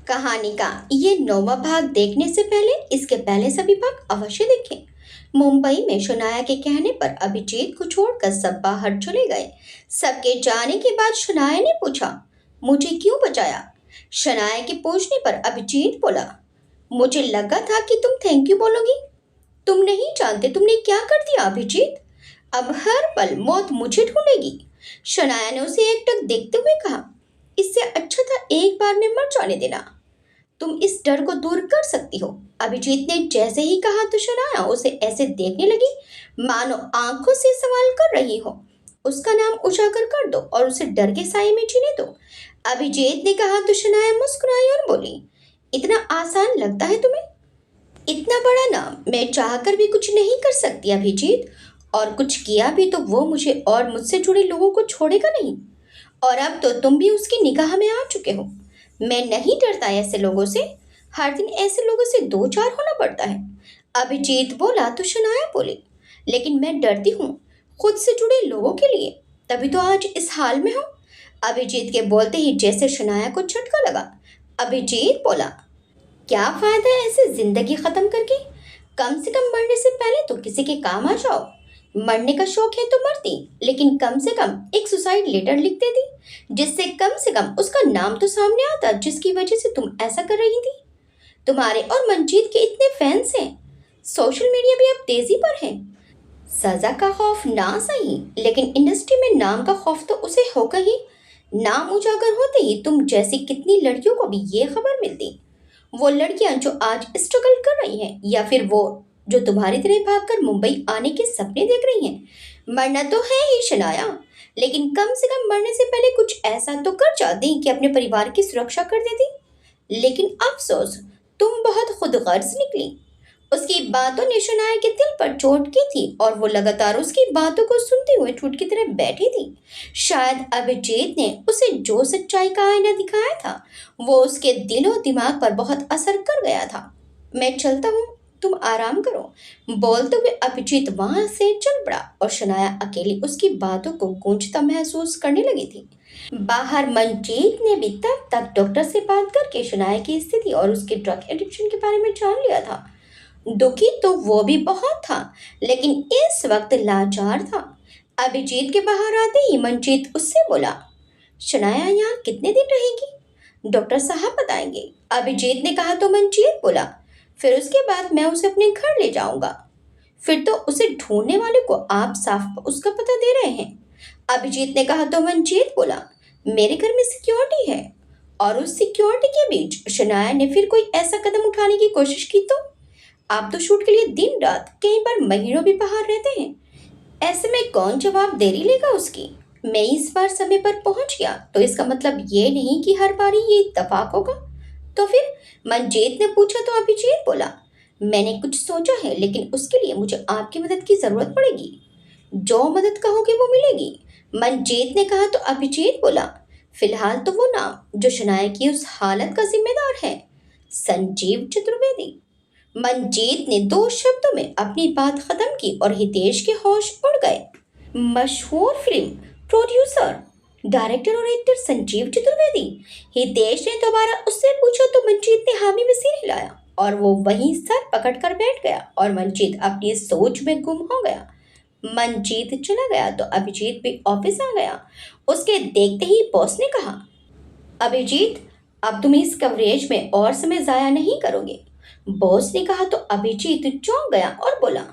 कहानी का ये 9वां भाग देखने से पहले इसके पहले सभी भाग अवश्य देखें। मुंबई में शनाया के कहने पर अभिजीत को छोड़कर सब बाहर चले गए। सबके जाने के बाद शनाया ने पूछा, मुझे क्यों बचाया? शनाया के पूछने पर अभिजीत बोला, मुझे लगा था कि तुम थैंक यू बोलोगी। तुम नहीं जानते तुमने क्या कर दिया अभिजीत। अब हर पल मौत मुझे ढूंढेगी। शनाया ने उसे एकटक देखते हुए कहा, इससे अच्छा था एक बार में मर जाने देना। तुम इस डर को दूर कर सकती हो। अभिजीत ने जैसे ही कहा तो शनाया उसे ऐसे देखने लगी मानो आंखों से सवाल कर रही हो। उसका नाम उजागर कर दो और उसे डर के साए में जीने दो। अभिजीत ने कहा तो शनाया मुस्कुराई और बोली, इतना आसान लगता है तुम्हें? इतना बड़ा नाम मैं चाहकर भी कुछ नहीं कर सकती अभिजीत, और कुछ किया भी तो वो मुझे और मुझसे जुड़े लोगों को छोड़ेगा नहीं। और अब तो तुम भी उसकी निगाह में आ चुके हो। मैं नहीं डरता ऐसे लोगों से। हर दिन ऐसे लोगों से दो चार होना पड़ता है। अभिजीत बोला तो शनाया बोली, लेकिन मैं डरती हूँ खुद से जुड़े लोगों के लिए, तभी तो आज इस हाल में हूँ। अभिजीत के बोलते ही जैसे शनाया को झटका लगा। अभिजीत बोला, क्या फायदा है ऐसे जिंदगी खत्म करके? कम से कम मरने से पहले तो किसी के काम आ जाओ। मरने का शौक है तो मरती, लेकिन कम से कम एक सुसाइड लेटर लिख देती, जिससे कम से कम उसका नाम तो सामने आता जिसकी वजह से तुम ऐसा कर रही थी। तुम्हारे और मंजीत के इतने फैंस हैं। सोशल मीडिया भी अब तेजी पर है। सजा का खौफ ना सही, लेकिन इंडस्ट्री में नाम का खौफ तो उसे होगा ही। नाम उजागर होते ही तुम जैसी कितनी लड़कियों को भी ये खबर मिलती। वो लड़कियां जो आज स्ट्रगल कर रही हैं, या फिर वो जो तुम्हारी तरह भागकर मुंबई आने के सपने देख रही हैं। मरना तो है ही शनाया, लेकिन कम से कम मरने से पहले कुछ ऐसा तो कर जाती कि अपने परिवार की सुरक्षा कर देती। लेकिन अफसोस, तुम बहुत खुदगर्ज निकली। उसकी बातों ने शनाया के दिल पर चोट की थी और वो लगातार उसकी बातों को सुनते हुए ठूठ की तरह बैठी थी। शायद अभिजीत ने उसे जो सच्चाई का आईना दिखाया था वो उसके दिल और दिमाग पर बहुत असर कर गया था। मैं चलता हूँ, तुम आराम करो। बोलते हुए अभिजीत वहां से चल पड़ा और शनाया अकेली उसकी बातों को गूंजता महसूस करने लगी थी। बाहर मंजीत ने भी तब तक डॉक्टर से बात करके शनाया की स्थिति और उसके ड्रग एडिक्शन के बारे में जान लिया था। दुखी तो वो भी बहुत था, लेकिन इस वक्त लाचार था। अभिजीत के बाहर आते ही मंजीत उससे बोला, शनाया यहाँ कितने दिन रहेगी? डॉक्टर साहब बताएंगे। अभिजीत ने कहा तो मंजीत बोला, फिर उसके बाद मैं उसे अपने घर ले जाऊंगा। फिर तो उसे ढूंढने वाले को आप साफ उसका पता दे रहे हैं। अभिजीत ने कहा तो मंजीत बोला, मेरे घर में सिक्योरिटी है। और उस सिक्योरिटी के बीच शनाया ने फिर कोई ऐसा कदम उठाने की कोशिश की तो? आप तो शूट के लिए दिन रात कई बार महीनों भी बाहर रहते हैं। ऐसे में कौन जवाबदेही लेगा उसकी? मैं इस बार समय पर पहुंच गया तो इसका मतलब ये नहीं कि हर बारी ये इत्तेफाक होगा। तो फिर? मंजीत ने पूछा तो अभिजीत बोला, मैंने कुछ सोचा है, लेकिन उसके लिए मुझे आपकी मदद की जरूरत पड़ेगी। जो मदद कहोगे वो मिलेगी। मंजीत ने कहा तो अभिजीत बोला, फिलहाल तो वो नाम जो शनाया की उस हालत का जिम्मेदार है, संजीव चतुर्वेदी। मंजीत ने दो शब्दों में अपनी बात खत्म की और हितेश के होश उड़ गए। मशहूर फिल्म प्रोड्यूसर, डायरेक्टर और एक्टर संजीव चतुर्वेदी। हितेश ने दोबारा उससे पूछा तो मंजीत ने हामी में सिर हिलाया और वो वहीं सर पकड़कर बैठ गया और मंजीत अपनी सोच में गुम हो गया। मंजीत चला गया तो अभिजीत भी ऑफिस आ गया। उसके देखते ही बॉस ने कहा, अभिजीत, अब तुम इस कवरेज में और समय जाया नहीं करोगे। बॉस ने कहा तो अभिजीत चौंक गया और बोला,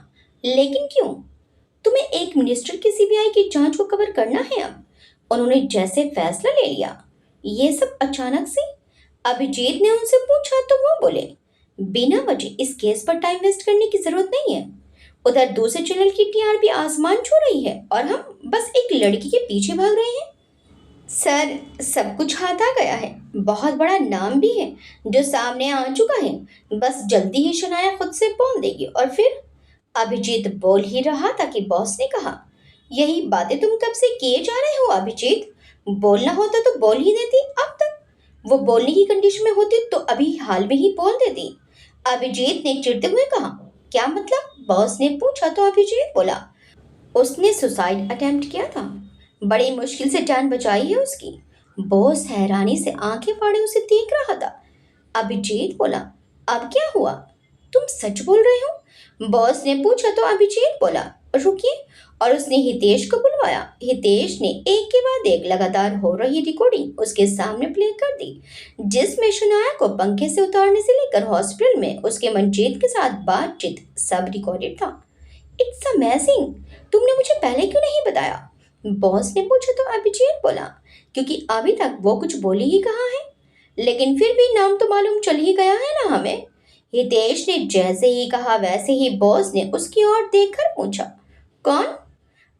लेकिन क्यों? तुम्हें एक मिनिस्टर की सीबीआई की जांच को कवर करना है अब। उन्होंने जैसे फैसला ले लिया, ये सब अचानक से। अभिजीत ने उनसे पूछा तो वो बोले, बिना वजह इस केस पर टाइम वेस्ट करने की जरूरत नहीं है। उधर दूसरे चैनल की टीआरपी आसमान छू रही है और हम बस एक लड़की के पीछे भाग रहे हैं। सर, सब कुछ हाथ आ गया है। बहुत बड़ा नाम भी है जो सामने आ चुका है। बस जल्दी ही शनाया खुद से बोल देगी और फिर? अभिजीत बोल ही रहा था कि बॉस ने कहा, यही बातें तुम कब से किए जा रहे हो अभिजीत। बोलना होता तो बोल ही देती अब तक। वो बोलने की कंडीशन में होती तो अभी हाल में ही बोल देती। अभिजीत ने चिढ़ते हुए कहा, क्या मतलब? बॉस ने पूछा तो अभिजीत बोला, उसने सुसाइड अटेम्प्ट किया था। बड़ी मुश्किल से जान बचाई है उसकी। बॉस हैरानी से आंखें फाड़े उसे देख रहा था। अभिजीत बोला, अब क्या हुआ? तुम सच बोल रहे हो? बॉस ने पूछा तो अभिजीत बोला, रुकिए, और उसने हितेश को बुलवाया। हितेश ने एक के बाद एक लगातार हो रही रिकॉर्डिंग उसके सामने प्ले कर दी, जिसमें शनाया को पंखे से उतारने से लेकर हॉस्पिटल में उसके मंजीत के साथ बातचीत सब रिकॉर्डेड था। इट्स अमेजिंग, तुमने मुझे पहले क्यों नहीं बताया? बॉस ने पूछा तो अभिजीत बोला, क्योंकि अभी तक वो कुछ बोली ही कहाँ है, लेकिन फिर भी नाम तो मालूम चल ही गया है ना हमें। हितेश ने जैसे ही कहा वैसे ही बॉस ने उसकी ओर देखकर पूछा, कौन?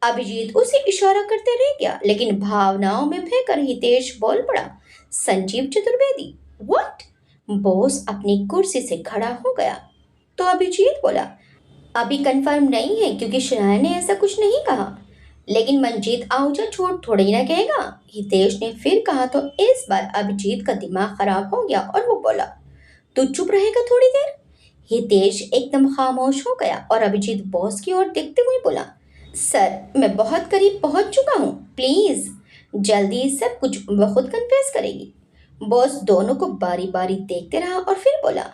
अभिजीत उसे इशारा करते रह गया, लेकिन भावनाओं में बहकर हितेश बोल पड़ा, संजीव चतुर्वेदी। व्हाट? बॉस अपनी कुर्सी से खड़ा हो गया। तो अभिजीत बोला, अभी कंफर्म नहीं है क्योंकि शनाया ने ऐसा कुछ नहीं कहा, लेकिन मंजीत आहूजा झूठ थोड़ी ना कहेगा। हितेश ने फिर कहा तो इस बार अभिजीत का दिमाग खराब हो गया और वो बोला, तू चुप रहेगा थोड़ी देर? हितेश एकदम खामोश हो गया और अभिजीत बॉस की ओर देखते हुए बोला, सर मैं बहुत करीब पहुंच चुका हूँ, प्लीज जल्दी सब कुछ वो खुद कन्फेस करेगी। बॉस दोनों को बारी बारी देखते रहा और फिर बोला,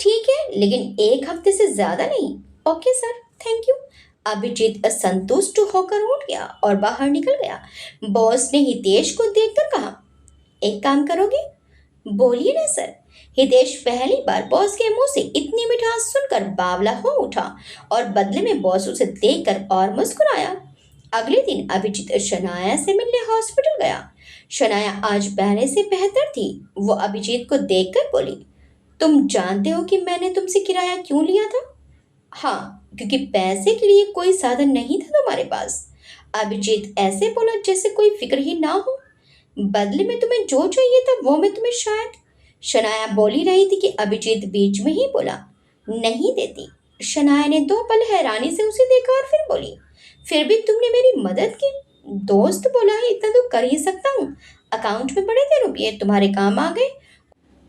ठीक है, लेकिन एक हफ्ते से ज्यादा नहीं। Okay sir, thank you. Abhijit असंतुष्ट होकर उठ गया और बाहर निकल गया। बॉस ने हितेश को देखकर कहा, एक काम करोगे? बोलिए ना सर। हितेश पहली बार बॉस के मुंह से इतनी मिठास सुनकर बावला हो उठा और बदले में बॉस उसे देखकर और मुस्कुराया। अगले दिन अभिजीत शनाया से मिलने हॉस्पिटल गया। शनाया आज पहले से बेहतर थी। वो अभिजीत को देखकर बोली, तुम जानते हो कि मैंने तुमसे किराया क्यों लिया था? हाँ, क्योंकि पैसे के लिए कोई साधन नहीं था तुम्हारे पास। अभिजीत ऐसे बोला जैसे कोई फिक्र ही ना हो। बदले में तुम्हें जो चाहिए था वो मैं तुम्हें शायद। शनाया बोली रही थी कि अभिजीत बीच में ही बोला, नहीं देती। शनाया ने 2 पल हैरानी से उसे देखा और फिर बोली, फिर भी तुमने मेरी मदद की। दोस्त बोला है इतना तो कर ही सकता हूँ। अकाउंट में पड़े थे रुपये, तुम्हारे काम आ गए।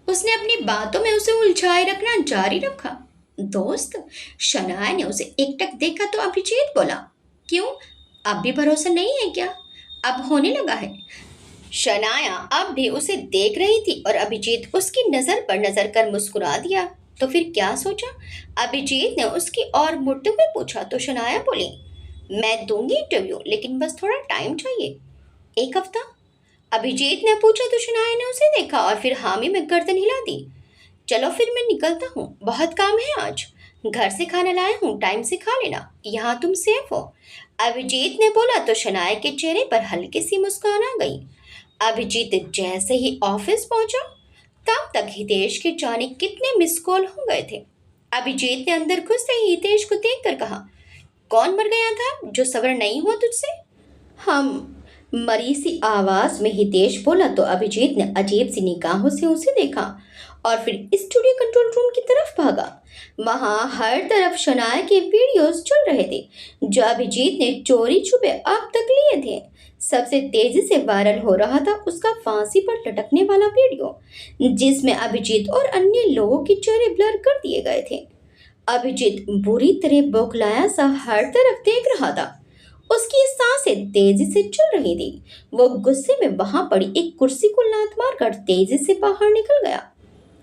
उसने अपनी बातों में उसे उलझाए रखना जारी रखा। दोस्त? शनाया ने उसे एकटक देखा तो अभिजीत बोला, क्यों, अब भी भरोसा नहीं है क्या? अब होने लगा है। शनाया अब भी उसे देख रही थी और अभिजीत उसकी नजर पर नजर कर मुस्कुरा दिया। तो फिर क्या सोचा? अभिजीत ने उसकी ओर मुड़ते हुए पूछा तो शनाया बोली, मैं दूंगी इंटरव्यू, लेकिन बस थोड़ा टाइम चाहिए। 1 हफ्ता? अभिजीत ने पूछा तो शनाया ने उसे देखा और फिर हामी में गर्दन हिला दी। चलो फिर मैं निकलता हूँ, बहुत काम है आज। घर से खाना लाया हूँ, टाइम से खा लेना, यहाँ तुम सेफ हो। अभिजीत ने बोला तो शनाया के चेहरे पर हल्की सी मुस्कान आ गई। अभिजीत जैसे ही ऑफिस पहुंचा तब तक हितेश के जाने कितने मिस कॉल हो गए थे। अभिजीत ने अंदर घुसते ही हितेश को देखकर कहा, कौन मर गया था जो सब्र नहीं हुआ तुझसे? हम, मरी सी आवाज में हितेश बोला तो अभिजीत ने अजीब सी निगाहों से उसे देखा और फिर स्टूडियो कंट्रोल रूम की तरफ भागा। वहां हर तरफ शनाया के वीडियोस चल रहे थे जो अभिजीत ने चोरी छुपे अब तक लिए थे। सबसे तेजी से वायरल हो रहा था उसका फांसी पर लटकने वाला वीडियो, जिसमें अभिजीत और अन्य लोगों के चेहरे ब्लर कर दिए गए थे। अभिजीत बुरी तरह बौखलाया सा हर तरफ देख रहा था। उसकी सांसें तेजी से चल रही थी। वो गुस्से में वहां पड़ी एक कुर्सी को लात मारकर तेजी से बाहर निकल गया।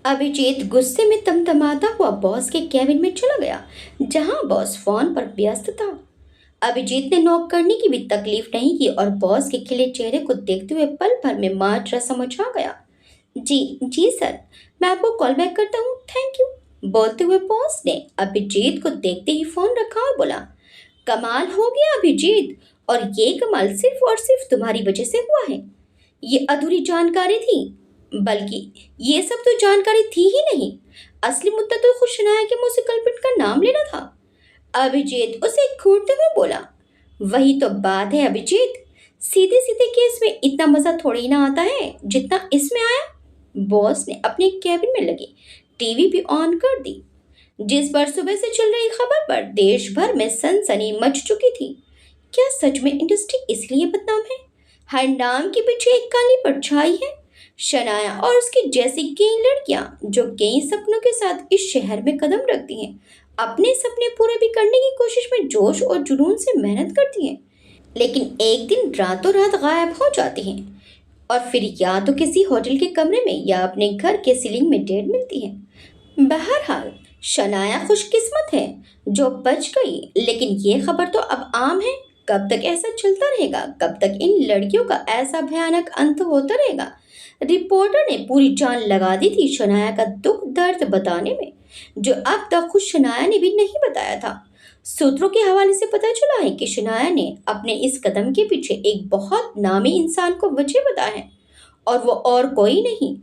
अभिजीत गुस्से में तमतमाता हुआ बॉस के कैबिन में चला गया, जहां बॉस फोन पर व्यस्त था। अभिजीत ने नॉक करने की भी तकलीफ नहीं की और बॉस के खिले चेहरे को देखते हुए पल भर में माजरा समझ आ गया। जी जी सर, मैं आपको कॉल बैक करता हूँ, थैंक यू। बोलते हुए बॉस ने अभिजीत को देखते ही फोन रखा और बोला, कमाल हो गया अभिजीत, और ये कमाल सिर्फ और सिर्फ तुम्हारी वजह से हुआ है। ये अधूरी जानकारी थी, बल्कि ये सब तो जानकारी थी ही नहीं। असली मुद्दा तो खुद शनाया के मुंह से कल्प्रिट का नाम लेना था। अभिजीत उसे घूरते हुए बोला, वही तो बात है अभिजीत, सीधे सीधे केस में इतना मजा थोड़ी ना आता है जितना इसमें आया। बॉस ने अपने कैबिन में लगी टीवी भी ऑन कर दी, जिस पर सुबह से चल रही खबर पर देश भर में सनसनी मच चुकी थी। क्या सच में इंडस्ट्री इसलिए बदनाम है? हर नाम के पीछे एक काली परछाई है। शनाया और उसकी जैसी कई लड़कियां जो कई सपनों के साथ इस शहर में कदम रखती हैं, अपने सपने पूरे भी करने की कोशिश में जोश और जुनून से मेहनत करती हैं, लेकिन एक दिन रातों रात गायब हो जाती हैं। और फिर या तो किसी होटल के कमरे में या अपने घर के सीलिंग में डेड मिलती है। बहरहाल शनाया खुशकिस्मत है जो बच गई, लेकिन ये खबर तो अब आम है। कब तक ऐसा चलता रहेगा? कब तक इन लड़कियों का ऐसा भयानक अंत होता रहेगा? रिपोर्टर ने पूरी जान लगा दी थी शनाया का दुख दर्द बताने में, जो अब तक खुद शनाया ने भी नहीं बताया था। सूत्रों के हवाले से पता चला है कि शनाया ने अपने इस कदम के पीछे एक बहुत नामी इंसान को वजह बताया है, और वो और कोई नहीं,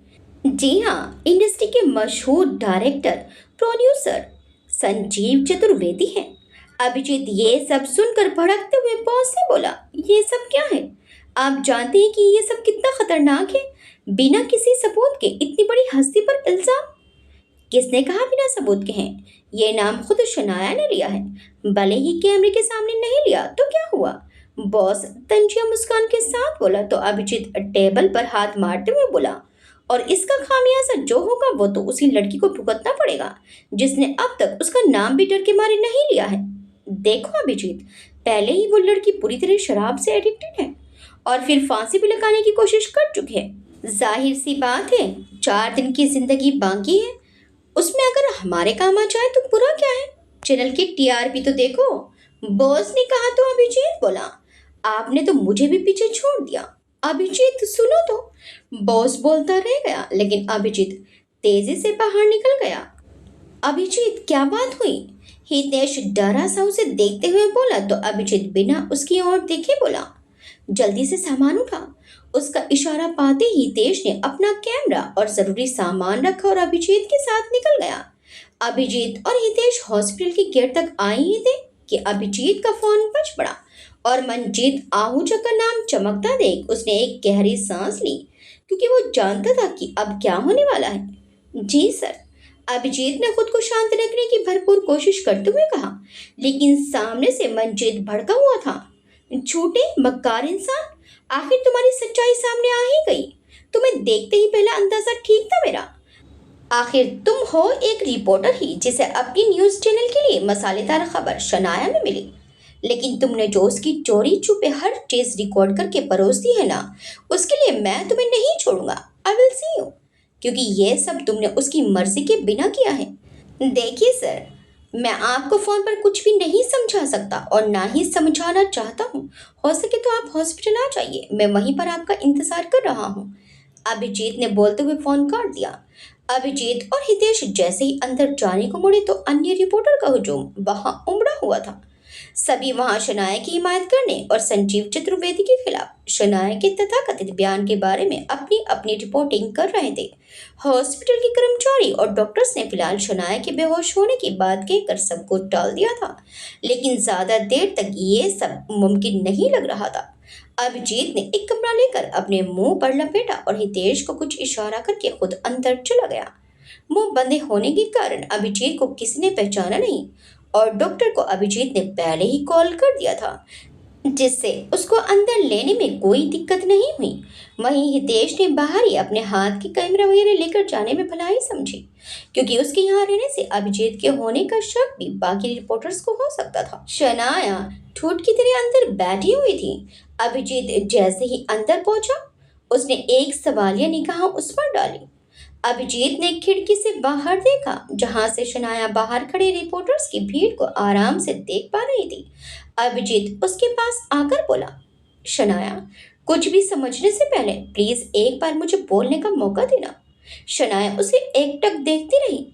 जी हाँ, इंडस्ट्री के मशहूर डायरेक्टर प्रोड्यूसर संजीव चतुर्वेदी हैं। अभिजीत ये सब सुनकर भड़कते हुए बॉस से बोला, ये सब क्या है? आप जानते हैं कि ये सब कितना खतरनाक है? बिना किसी सबूत के इतनी बड़ी हस्ती पर इल्जाम। किसने कहा बिना सबूत के हैं? ये नाम खुद शनाया ने लिया है, भले ही कैमरे के सामने नहीं लिया तो क्या हुआ? बॉस तंजिया मुस्कान के साथ बोला तो अभिजीत टेबल पर हाथ मारते हुए बोला, और इसका खामियाजा जो होगा वो तो उसी लड़की को भुगतना पड़ेगा जिसने अब तक उसका नाम भी डर के मारे नहीं लिया है। देखो अभिजीत, पहले ही वो लड़की पूरी तरह शराब से एडिक्टेड है और फिर फांसी भी लगाने की कोशिश कर चुकी है। जाहिर सी बात है, 4 दिन की जिंदगी बाकी है, उसमें अगर हमारे काम आ जाए तो बुरा क्या है? चैनल की टीआरपी तो देखो। बॉस ने कहा तो अभिजीत बोला, आपने तो मुझे भी पीछे छोड़ दिया। अभिजीत सुनो तो। बॉस बोलता रह गया, लेकिन अभिजीत तेजी से बाहर निकल गया। अभिजीत क्या बात हुई? हितेश डरा सा उसे देखते हुए बोला तो अभिजीत बिना उसकी ओर देखे बोला, जल्दी से सामान उठा। उसका इशारा पाते ही हितेश ने अपना कैमरा और जरूरी सामान रखा और अभिजीत के साथ निकल गया। अभिजीत और हितेश हॉस्पिटल के गेट तक आए ही थे कि अभिजीत का फोन बज पड़ा और मंजीत आहूजा का नाम चमकता देख उसने एक गहरी सांस ली, क्योंकि वो जानता था कि अब क्या होने वाला है। जी सर, अभिजीत ने खुद को शांत रखने की भरपूर कोशिश करते हुए कहा, लेकिन सामने से मंजीत भड़का हुआ था। झूठे मक्कार इंसान, आखिर तुम्हारी सच्चाई सामने आ ही गई। तुम्हें देखते ही पहला अंदाजा ठीक था मेरा। आखिर तुम हो एक रिपोर्टर ही जिसे अपनी न्यूज़ चैनल के लिए मसालेदार खबर शनाया में मिली, लेकिन तुमने जो उसकी चोरी छुपे हर चीज रिकॉर्ड करके परोस दी है ना, उसके लिए मैं तुम्हें नहीं छोड़ूंगा। आई विल सी यू, क्योंकि ये सब तुमने उसकी मर्जी के बिना किया है। देखिए सर, मैं आपको फोन पर कुछ भी नहीं समझा सकता और ना ही समझाना चाहता हूँ। हो सके तो आप हॉस्पिटल आ जाइए, मैं वहीं पर आपका इंतजार कर रहा हूँ। अभिजीत ने बोलते हुए फोन काट दिया। अभिजीत और हितेश जैसे ही अंदर जाने को मुड़े तो अन्य रिपोर्टर का हुजूम वहां उमड़ा हुआ था। सभी वहां शनाया की हिमायत करने और संजीव चतुर्वेदी के खिलाफ शनाया के तथाकथित बयान के बारे में अपनी अपनी रिपोर्टिंग कर रहे थे। हॉस्पिटल के कर्मचारी और डॉक्टर्स ने फिलहाल शनाया के बेहोश होने की बात कहकर सबको टाल दिया था, लेकिन ज्यादा देर तक ये सब मुमकिन नहीं लग रहा था। अभिजीत ने एक कमरा लेकर अपने मुंह पर लपेटा और हितेश को कुछ इशारा करके खुद अंदर चला गया। मुंह बंदे होने के कारण अभिजीत को किसी ने पहचाना नहीं और डॉक्टर को अभिजीत ने पहले ही कॉल कर दिया था, जिससे उसको अंदर लेने में कोई दिक्कत नहीं हुई। वहीं हितेश ने बाहर ही अपने हाथ की कैमरा वगैरह लेकर जाने में भलाई समझी, क्योंकि उसके यहाँ रहने से अभिजीत के होने का शक भी बाकी रिपोर्टर्स को हो सकता था। शनाया ठूठ की तरह अंदर बैठी हुई थी। अभिजीत जैसे ही अंदर पहुंचा, उसने एक सवालिया निगाह उस पर डाली। अभिजीत ने खिड़की से बाहर देखा, जहां से शनाया बाहर खड़े रिपोर्टर्स की भीड़ को आराम से देख पा रही थी। अभिजीत उसके पास आकर बोला, शनाया, कुछ भी समझने से पहले प्लीज एक बार मुझे बोलने का मौका देना। शनाया उसे एकटक देखती रही।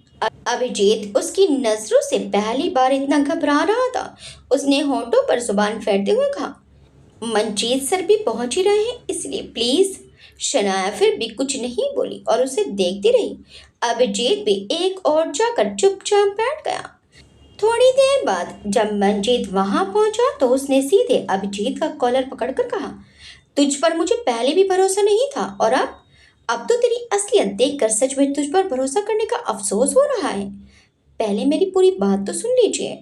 अभिजीत उसकी नजरों से पहली बार इतना घबरा रहा था। उसने होठों पर जुबान फेरते हुए कहा, मंजीत सर भी पहुंच ही रहे हैं, इसलिए प्लीज। शनाया फिर भी कुछ नहीं बोली और उसे देखती रही। अभिजीत भी एक और जाकर चुपचाप बैठ गया। थोड़ी देर बाद जब मंजीत वहां पहुंचा तो उसने सीधे अभिजीत का कॉलर पकड़कर कहा, तुझ पर मुझे पहले भी भरोसा नहीं था और अब तो तेरी असलियत देखकर सच में तुझ पर भरोसा करने का अफसोस हो रहा है। पहले मेरी पूरी बात तो सुन लीजिए,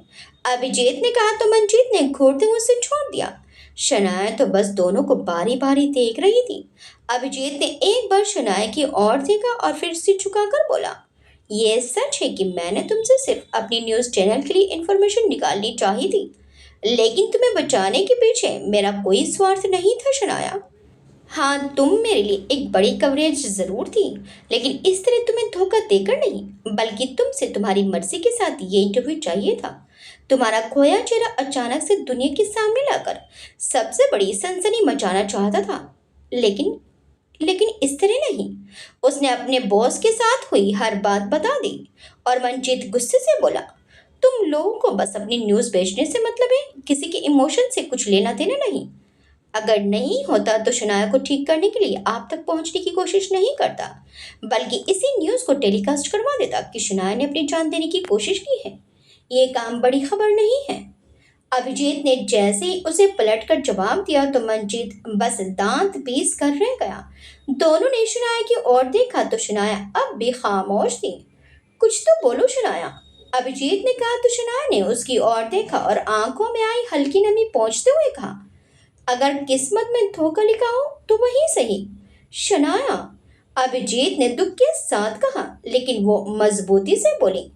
अभिजीत ने कहा तो मंजीत ने घूरते हुए उसे छोड़ दिया। शनाया तो बस दोनों को बारी बारी देख रही थी। अभिजीत ने एक बार शनाया की ओर देखा और फिर सिर झुकाकर बोला, ये सच है कि मैंने तुमसे सिर्फ अपनी न्यूज़ चैनल के लिए इंफॉर्मेशन निकालनी चाहिए थी, लेकिन तुम्हें बचाने के पीछे मेरा कोई स्वार्थ नहीं था शनाया। हाँ, तुम मेरे लिए एक बड़ी कवरेज ज़रूर थी, लेकिन इस तरह तुम्हें धोखा देकर नहीं, बल्कि तुमसे तुम्हारी मर्ज़ी के साथ ये इंटरव्यू चाहिए था। तुम्हारा खोया चेहरा अचानक से दुनिया के सामने लाकर सबसे बड़ी सनसनी मचाना चाहता था। लेकिन लेकिन इस तरह नहीं। उसने अपने बॉस के साथ हुई हर बात बता दी और मंजीत गुस्से से बोला, तुम लोगों को बस अपनी न्यूज़ बेचने से मतलब है, किसी के इमोशन से कुछ लेना देना नहीं। अगर नहीं होता तो शनाया को ठीक करने के लिए आप तक पहुंचने की कोशिश नहीं करता, बल्कि इसी न्यूज़ को टेलीकास्ट करवा देता कि शनाया ने अपनी जान देने की कोशिश की है। ये काम बड़ी खबर नहीं है। अभिजीत ने जैसे ही उसे पलटकर जवाब दिया तो मंजीत बस दांत पीस कर रह गया। दोनों ने शनाया की ओर देखा तो शनाया अब भी खामोश थी। कुछ तो बोलो शनाया, अभिजीत ने कहा तो शनाया ने उसकी ओर देखा और आंखों में आई हल्की नमी पहुंचते हुए कहा, अगर किस्मत में धोखा लिखा हो तो वही सही। शनाया, अभिजीत ने दुख के साथ कहा, लेकिन वो मजबूती से बोली,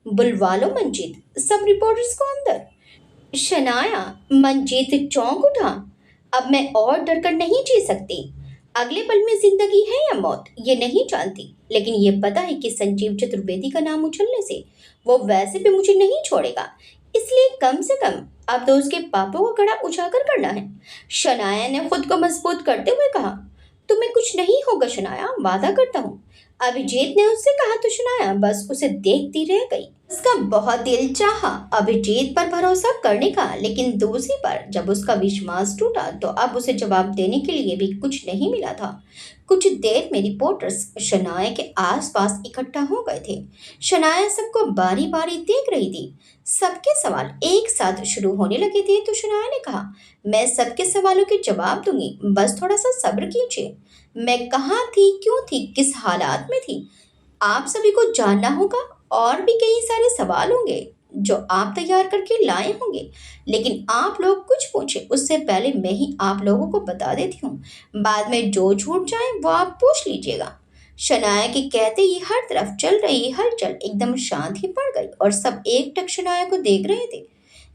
बुलवा लो मंजीत, सब रिपोर्टर्स को अंदर। शनाया, मंजीत चौंक उठा। अब मैं और डर कर नहीं जी सकती। अगले पल में जिंदगी है या मौत ये नहीं जानती, लेकिन ये पता है कि संजीव चतुर्वेदी का नाम उछलने से वो वैसे भी मुझे नहीं छोड़ेगा। इसलिए कम से कम अब तो उसके पापों का कड़ा उजागर करना है। शनाया ने खुद को मजबूत करते हुए कहा, तुम्हें कुछ नहीं होगा शनाया, वादा करता हूँ। अभिजीत ने उससे कहा तो शनाया बस उसे देखती रह गई। उसका बहुत दिल चाहा अभिजीत पर भरोसा करने का, लेकिन दूसरी बार जब उसका विश्वास टूटा तो अब उसे जवाब देने के लिए भी कुछ नहीं मिला था। कुछ देर में रिपोर्टर्स शनाया के आसपास इकट्ठा हो गए थे। शनाया सबको बारी बारी देख रही थी। सबके सवाल एक साथ शुरू होने लगे थे तो शनाया ने कहा, मैं सबके सवालों के जवाब दूंगी, बस थोड़ा सा सब्र कीजिए। मैं कहाँ थी, क्यों थी, किस हालात में थी, आप सभी को जानना होगा। और भी कई सारे सवाल होंगे जो आप तैयार करके लाए होंगे, लेकिन आप लोग कुछ पूछे उससे पहले मैं ही आप लोगों को बता देती हूँ। बाद में जो छूट जाए वो आप पूछ लीजिएगा। शनाया के कहते ही हर तरफ चल रही हलचल एकदम शांत ही पड़ गई और सब एकटक शनाया को देख रहे थे।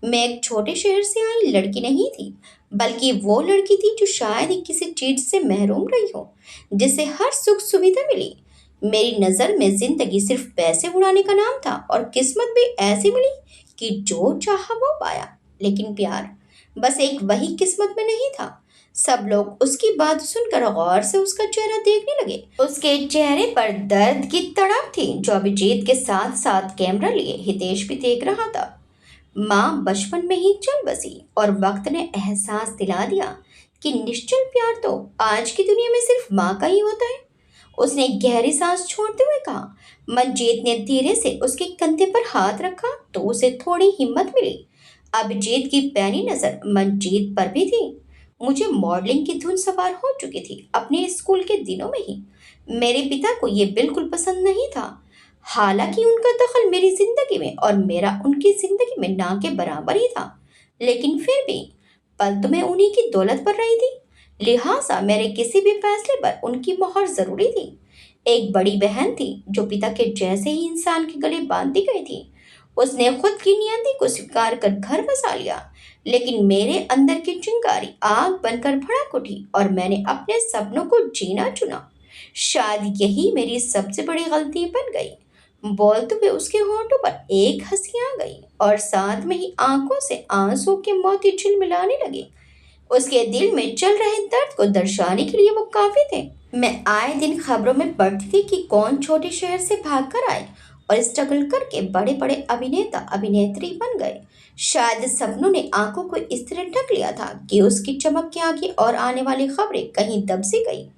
मैं एक छोटे शहर से आई लड़की नहीं थी, बल्कि वो लड़की थी जो शायद ही किसी चीज से महरूम रही हो, जिसे हर सुख सुविधा मिली। मेरी नज़र में जिंदगी सिर्फ पैसे उड़ाने का नाम था और किस्मत भी ऐसी मिली कि जो चाहा वो पाया। लेकिन प्यार बस एक वही किस्मत में नहीं था। सब लोग उसकी बात सुनकर गौर से उसका चेहरा देखने लगे। उसके चेहरे पर दर्द की तड़प थी जो अभिजीत के साथ साथ कैमरा लिए हितेश भी देख रहा था। माँ बचपन में ही चल बसी और वक्त ने एहसास दिला दिया कि निश्चल प्यार तो आज की दुनिया में सिर्फ माँ का ही होता है। उसने गहरी सांस छोड़ते हुए कहा। मंजीत ने धीरे से उसके कंधे पर हाथ रखा तो उसे थोड़ी हिम्मत मिली। अभिजीत की पैनी नजर मंजीत पर भी थी। मुझे मॉडलिंग की धुन सवार हो चुकी थी अपने स्कूल के दिनों में ही। मेरे पिता को यह बिल्कुल पसंद नहीं था। हालांकि उनका दखल मेरी जिंदगी में और मेरा उनकी जिंदगी में ना के बराबर ही था, लेकिन फिर भी पल तो मैं उन्हीं की दौलत पर रही थी, लिहाजा मेरे किसी भी फैसले पर उनकी मोहर जरूरी थी। एक बड़ी बहन थी जो पिता के जैसे ही इंसान के गले बांधती गई थी। उसने खुद की नियति को स्वीकार कर घर बसा लिया, लेकिन मेरे अंदर की चिंगारी आग बनकर भड़क उठी और मैंने अपने सपनों को जीना चुना। शायद यही मेरी सबसे बड़ी गलती बन गई। बोलते हुए उसके होठों पर एक हंसी आ गई और साथ में ही आंखों से आंसू के मोती झिलमिलाने लगे। उसके दिल में चल रहे दर्द को दर्शाने के लिए वो काफी थे। मैं आए दिन खबरों में पढ़ती थी कि कौन छोटे शहर से भागकर आए और स्ट्रगल करके बड़े बड़े अभिनेता अभिनेत्री बन गए। शायद सपनों ने आंखों को इस तरह ढक लिया था कि उसकी चमक के आगे और आने वाली खबरें कहीं दब सी गई।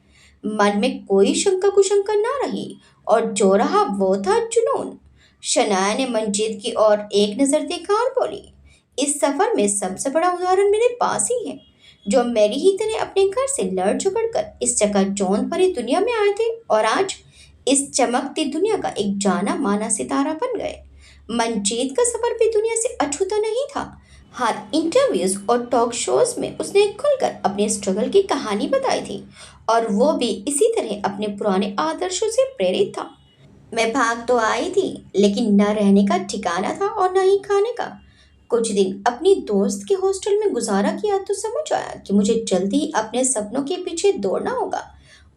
मन में कोई शंका कुशंका ना रही और जो रहा वो था जुनून। शनाया ने मंजीत की ओर एक नजर देखा और बोली, इस सफर में सबसे बड़ा उदाहरण मेरे पास ही है, जो मेरी ही तरह अपने घर से लड़ झगड़ कर इस चकाचौंध भरी दुनिया में आए थे और आज इस चमकती दुनिया का एक जाना माना सितारा बन गए। मंजीत का सफर भी दुनिया से अछूता नहीं था। हर इंटरव्यूज और टॉक शोज में उसने खुलकर अपने स्ट्रगल की कहानी बताई थी और वो भी इसी तरह अपने पुराने आदर्शों से प्रेरित था। मैं भाग तो आई थी, लेकिन न रहने का ठिकाना था और न ही खाने का। कुछ दिन अपनी दोस्त के हॉस्टल में गुजारा किया तो समझ आया कि मुझे जल्दी ही अपने सपनों के पीछे दौड़ना होगा,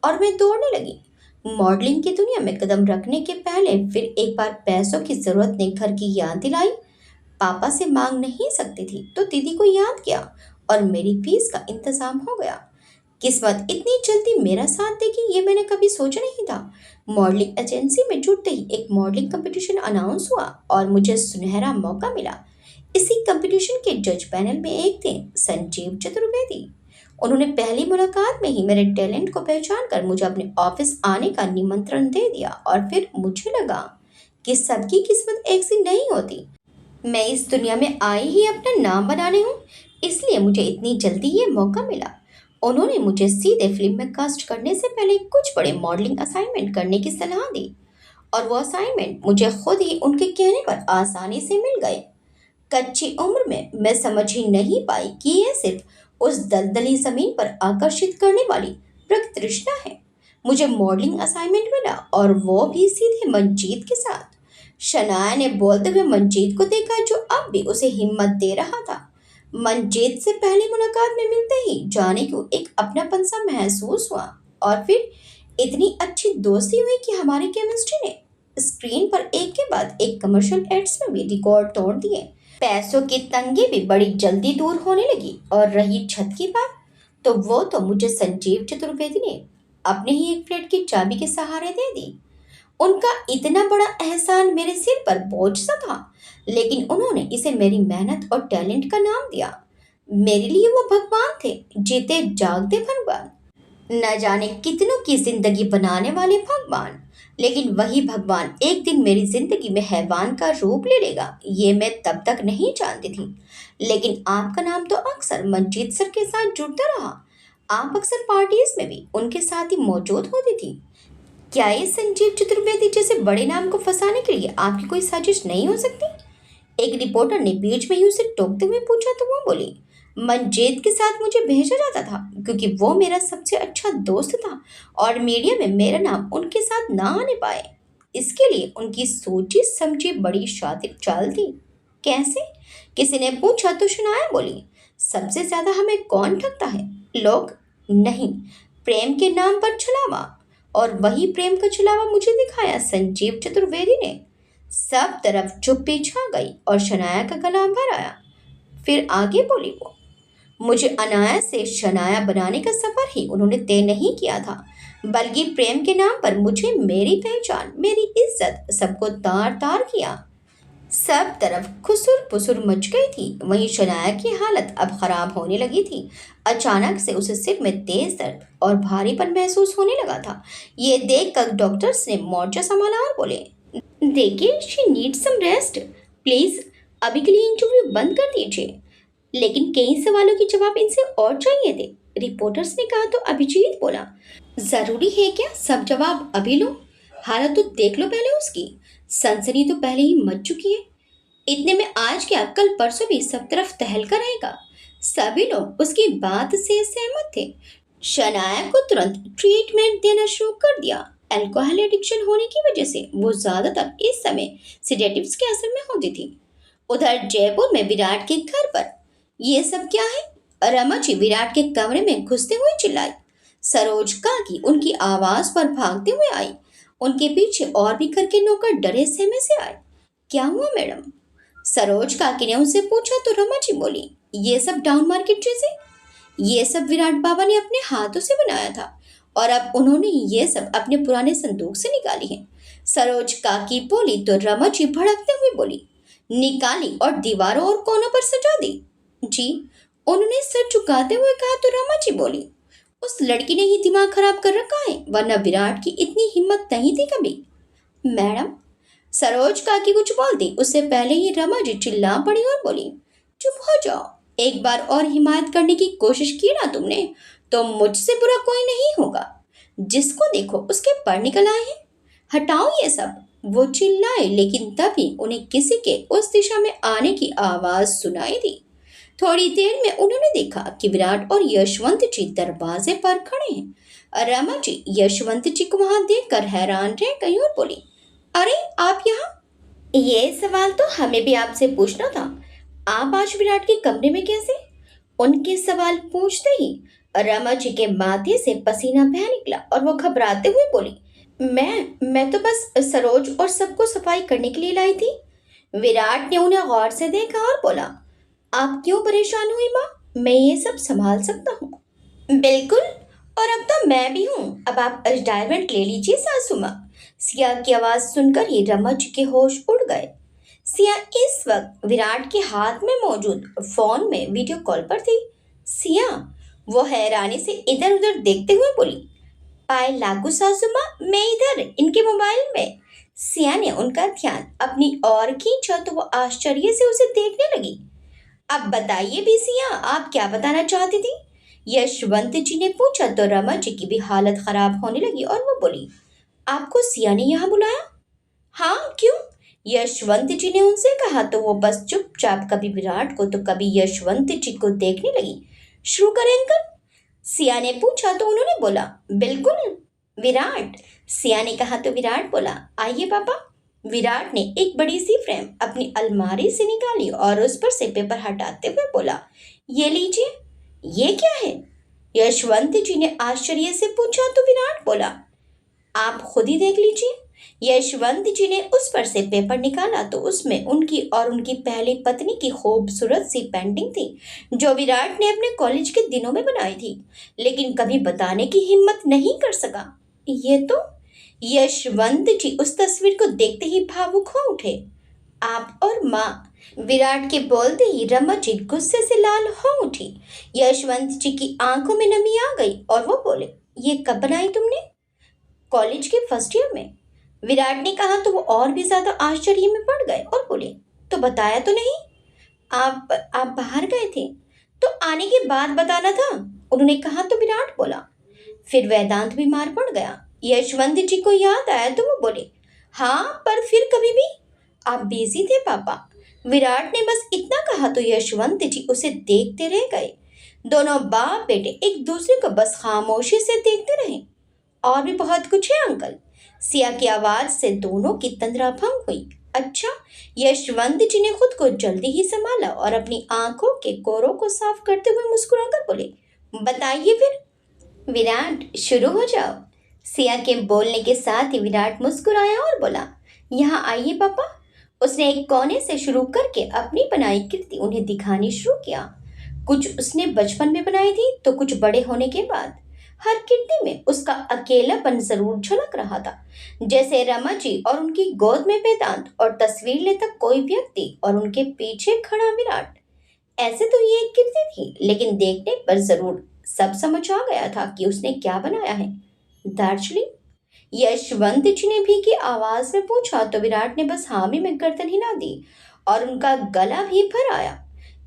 और मैं दौड़ने लगी। मॉडलिंग की दुनिया में कदम रखने के पहले फिर एक बार पैसों की जरूरत ने घर की याद दिलाई। पापा से मांग नहीं सकती थी तो दीदी को याद किया और मेरी फीस का इंतजाम हो गया। किस्मत इतनी जल्दी मेरा साथ देगी ये मैंने कभी सोचा नहीं था। मॉडलिंग एजेंसी में जुड़ते ही एक मॉडलिंग कंपटीशन अनाउंस हुआ और मुझे सुनहरा मौका मिला। इसी कंपटीशन के जज पैनल में एक थे संजीव चतुर्वेदी। उन्होंने पहली मुलाकात में ही मेरे टैलेंट को पहचान कर मुझे अपने ऑफिस आने का निमंत्रण दे दिया, और फिर मुझे लगा कि सबकी किस्मत एक सी नहीं होती। मैं इस दुनिया में आई ही अपना नाम बनाने हूँ, इसलिए मुझे इतनी जल्दी ये मौका मिला। उन्होंने मुझे सीधे फिल्म में कास्ट करने से पहले कुछ बड़े मॉडलिंग असाइनमेंट करने की सलाह दी, और वो असाइनमेंट मुझे खुद ही उनके कहने पर आसानी से मिल गए। कच्ची उम्र में मैं समझ ही नहीं पाई कि यह सिर्फ उस दलदली जमीन पर आकर्षित करने वाली प्रकृति तृष्णा है। मुझे मॉडलिंग असाइनमेंट मिला, और वो भी सीधे मंजीत के साथ। शनाया ने बोलते हुए मंजीत को देखा, जो अब भी उसे हिम्मत दे रहा था। मंजीत से पहली मुलाकात में मिलते ही जाने को एक अपनापन सा महसूस हुआ, और फिर इतनी अच्छी दोस्ती हुई कि हमारी केमिस्ट्री ने स्क्रीन पर एक के बाद एक कमर्शियल एड्स में भी रिकॉर्ड तोड़ दिए। पैसों की तंगी भी बड़ी जल्दी दूर होने लगी, और रही छत की बात, तो वो तो मुझे संजीव चतुर्वेदी ने अपने ही एक फ्लैट की चाबी के सहारे दे दी। उनका इतना बड़ा एहसान मेरे सिर पर बोझ सा था, लेकिन उन्होंने इसे मेरी मेहनत और टैलेंट का नाम दिया। मेरे लिए वो भगवान थे, जीते जागते भगवान। न जाने कितनों की जिंदगी बनाने वाले भगवान, लेकिन वही भगवान एक दिन मेरी जिंदगी में हैवान का रूप ले लेगा, ये मैं तब तक नहीं जानती थी। लेकिन आपका नाम तो अक्सर मंजीत सर के साथ जुड़ता रहा। आप अक्सर पार्टीज में भी उनके साथ ही मौजूद होती थी। क्या ये संजीव चतुर्वेदी जैसे बड़े नाम को फंसाने के लिए आपकी कोई साजिश नहीं हो सकती? एक रिपोर्टर ने बीच में ही उसे टोकते हुए पूछा, तो वो बोली, मंजीत के साथ मुझे भेजा जाता था क्योंकि वो मेरा सबसे अच्छा दोस्त था, और मीडिया में मेरा नाम उनके साथ ना आने पाए, इसके लिए उनकी सोची समझी बड़ी शातिर चाल थी। कैसे? किसी ने पूछा तो शनाया बोली, सबसे ज्यादा हमें कौन ठगता है? लोग नहीं, प्रेम के नाम पर छलावा। और वही प्रेम का छलावा मुझे दिखाया संजीव चतुर्वेदी ने। सब तरफ चुप्पी छा गई और शनाया का गला भर आया। फिर आगे बोली वो, मुझे अनायास से शनाया बनाने का सफर ही उन्होंने तय नहीं किया था, बल्कि प्रेम के नाम पर मुझे मेरी पहचान, मेरी इज्जत सबको तार तार किया। सब तरफ खुसुर पुसुर मच गई थी। वहीं शनाया की हालत अब खराब होने लगी थी। अचानक से उसे सिर में तेज दर्द और भारीपन महसूस होने लगा था। ये देखकर डॉक्टर्स ने मोर्चा संभाला और बोले, देखिए, she need some rest, please अभी के लिए इंटरव्यू बंद कर दीजिए। लेकिन कई सवालों के जवाब इनसे और चाहिए थे। रिपोर्टर्स ने कहा तो अभिजीत बोला, जरूरी है क्या सब जवाब अभी लो? हालत तो देख लो पहले उसकी। सनसनी तो पहले ही मच चुकी है। इतने में आज क्या, कल परसों भी सब तरफ तहलका रहेगा। सभी लोग उसकी बात से सहमत थे। शनाया को तुरंत ट्रीटमेंट देना शुरू कर दिया। अल्कोहल एडिक्शन होने की वजह से वो ज्यादातर इस समय सिडेटिव्स के असर में होती थी। उधर जयपुर में विराट के घर पर ये सब क्या है? रमची विराट के कमरे में घुसते हुए चिल्लाई। सरोज काकी उनकी आवाज पर भागते हुए आई। उनके पीछे और भी घर के नौकर डरे सहमे से आए। क्या हुआ मैडम? सरोज काकी ने उनसे पूछा तो रमची बोली, ये सब डाउन मार्केट चीजें, ये सब विराट बाबा ने अपने हाथों से बनाया था, और अब उन्होंने ये सब अपने पुराने संदूक से निकाली है। सरोज काकी बोली तो रमची भड़कते हुए बोली, निकाली और दीवारों और कोनों पर सजा दी? जी, उन्होंने सर झुकाते हुए कहा तो रमची बोली, उस लड़की ने ही दिमाग खराब कर रखा है, वरना विराट की इतनी हिम्मत नहीं थी कभी। मैडम, सरोज काकी कुछ बोलती उससे पहले ही रमा जी चिल्ला पड़ी और बोली, चुप हो जाओ, एक बार और हिमायत करने की कोशिश की ना तुमने तो मुझसे बुरा कोई नहीं होगा। जिसको देखो उसके पर निकल आए हैं, हटाओ ये सब। वो चिल्लाए, लेकिन तभी उन्हें किसी के उस दिशा में आने की आवाज सुनाई दी। थोड़ी देर में उन्होंने देखा कि विराट और यशवंत जी दरवाजे पर खड़े हैं। रमा जी यशवंत जी को वहां देखकर हैरान रह गई और बोली, अरे आप यहाँ? ये सवाल तो हमें भी आपसे पूछना था। आप आज विराट के कमरे में कैसे? उनके सवाल पूछते ही रमा जी के माथे से पसीना बह निकला और वो घबराते हुए बोली, मैं तो बस सरोज और सबको सफाई करने के लिए लाई थी। विराट ने उन्हें गौर से देखा और बोला, आप क्यों परेशान हुई माँ? मैं ये सब संभाल सकता हूँ। बिल्कुल, और अब तो मैं भी हूँ। अब आप रिटायरमेंट ले लीजिए सासू माँ। सिया की आवाज सुनकर ही रमा जी के होश उड़ गए। सिया इस वक्त विराट के हाथ में मौजूद फोन में वीडियो कॉल पर थी। सिया, वो हैरानी से इधर उधर देखते हुए बोली, पाए लागू सासू माँ, मैं इधर इनके मोबाइल में। सिया ने उनका ध्यान अपनी ओर खींचा तो वो आश्चर्य से उसे देखने लगी। अब बताइए भी सिया, आप क्या बताना चाहती थी? यशवंत जी ने पूछा तो रमा जी की भी हालत खराब होने लगी और वो बोली, आपको सिया ने यहाँ बुलाया? हाँ, क्यों? यशवंत जी ने उनसे कहा तो वो बस चुपचाप कभी विराट को तो कभी यशवंत जी को देखने लगी। शुरू करें अंकल? सिया ने पूछा तो उन्होंने बोला, बिल्कुल विराट। सिया ने कहा तो विराट बोला, आइए पापा। विराट ने एक बड़ी सी फ्रेम अपनी अलमारी से निकाली और उस पर से पेपर हटाते हुए बोला, ये लीजिए। ये क्या है? यशवंत जी ने आश्चर्य से पूछा तो विराट बोला, आप खुद ही देख लीजिए। यशवंत जी ने उस पर से पेपर निकाला तो उसमें उनकी और उनकी पहली पत्नी की खूबसूरत सी पेंटिंग थी, जो विराट ने अपने कॉलेज के दिनों में बनाई थी, लेकिन कभी बताने की हिम्मत नहीं कर सका। ये तो यशवंत जी उस तस्वीर को देखते ही भावुक हो उठे। आप और माँ, विराट के बोलते ही रमा जी गुस्से से लाल हो उठी। यशवंत जी की आंखों में नमी आ गई और वो बोले, ये कब बनाई तुमने? कॉलेज के फर्स्ट ईयर में। विराट ने कहा तो वो और भी ज्यादा आश्चर्य में पड़ गए और बोले, तो बताया तो नहीं? आप बाहर गए थे तो आने के बाद बताना था, उन्होंने कहा तो विराट बोला। फिर वेदांत बीमार पड़ गया, यशवंत जी को याद आया तो वो बोले, हाँ पर फिर कभी भी आप बिजी थे पापा। विराट ने बस इतना कहा तो यशवंत जी उसे देखते रह गए। दोनों बाप बेटे एक दूसरे को बस खामोशी से देखते रहे। और भी बहुत कुछ है अंकल। सिया की आवाज से दोनों की तंद्रा भंग हुई। अच्छा? यशवंत जी ने खुद को जल्दी ही संभाला और अपनी आंखों के कोरों को साफ करते हुए मुस्कुराकर बोले, बताइए फिर। विराट, शुरू हो जाओ। सिया के बोलने के साथ ही विराट मुस्कुराया और बोला, यहाँ आइए पापा। उसने एक कोने से शुरू करके अपनी बनाई कृति उन्हें दिखानी शुरू किया। कुछ उसने बचपन में बनाई थी तो कुछ बड़े होने के बाद। हर कृति में उसका अकेलापन जरूर झलक रहा था, जैसे रमा जी और उनकी गोद में वेदांत और तस्वीर लेता कोई व्यक्ति और उनके पीछे खड़ा विराट। ऐसे तो ये एक कृति थी, लेकिन देखने पर जरूर सब समझ आ गया था कि उसने क्या बनाया है। दार्जिलिंग? यशवंत जी ने भी की आवाज में पूछा तो विराट ने बस हामी में गर्दन हिला दी और उनका गला भी भर आया।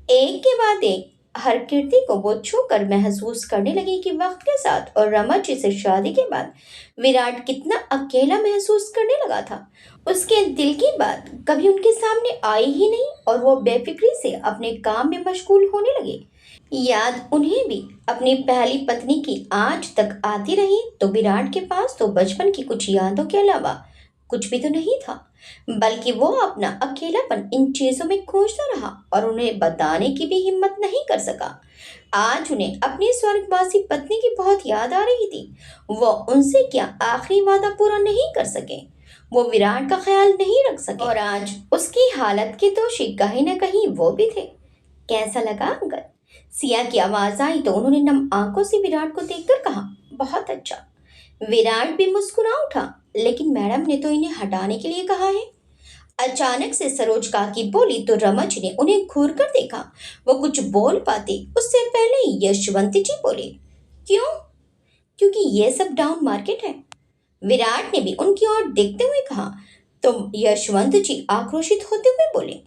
एक के बाद एक हर कीर्ति को वो छूकर महसूस करने लगी कि वक्त के साथ और रमा जी से शादी के बाद विराट कितना अकेला महसूस करने लगा था। उसके दिल की बात कभी उनके सामने आई ही नहीं और वो बेफिक्री से अपने काम में मशगूल होने लगे। याद उन्हें भी अपनी पहली पत्नी की आज तक आती रही तो विराट के पास तो बचपन की कुछ यादों के अलावा कुछ भी तो नहीं था, बल्कि वो अपना अकेलापन इन चीजों में खोजता रहा और उन्हें बताने की भी हिम्मत नहीं कर सका। आज उन्हें अपनी स्वर्गवासी पत्नी की बहुत याद आ रही थी। वो उनसे क्या आखिरी वादा पूरा नहीं कर सके, वो विराट का ख्याल नहीं रख सके और आज उसकी हालत के दोषी कहीं न कहीं वो भी थे। कैसा लगा अंकल? सिया की आवाज आई तो उन्होंने नम आंखों से विराट को देखकर कहा, बहुत अच्छा। विराट भी मुस्कुरा उठा, लेकिन मैडम ने तो इन्हें हटाने के लिए कहा है। अचानक से सरोज काकी बोली तो रमज ने उन्हें घूर कर देखा। वो कुछ बोल पाते उससे पहले ही यशवंत जी बोले, क्यों? क्योंकि ये सब डाउन मार्केट है। विराट ने भी उनकी ओर देखते हुए कहा तो यशवंत जी आक्रोशित होते हुए बोले,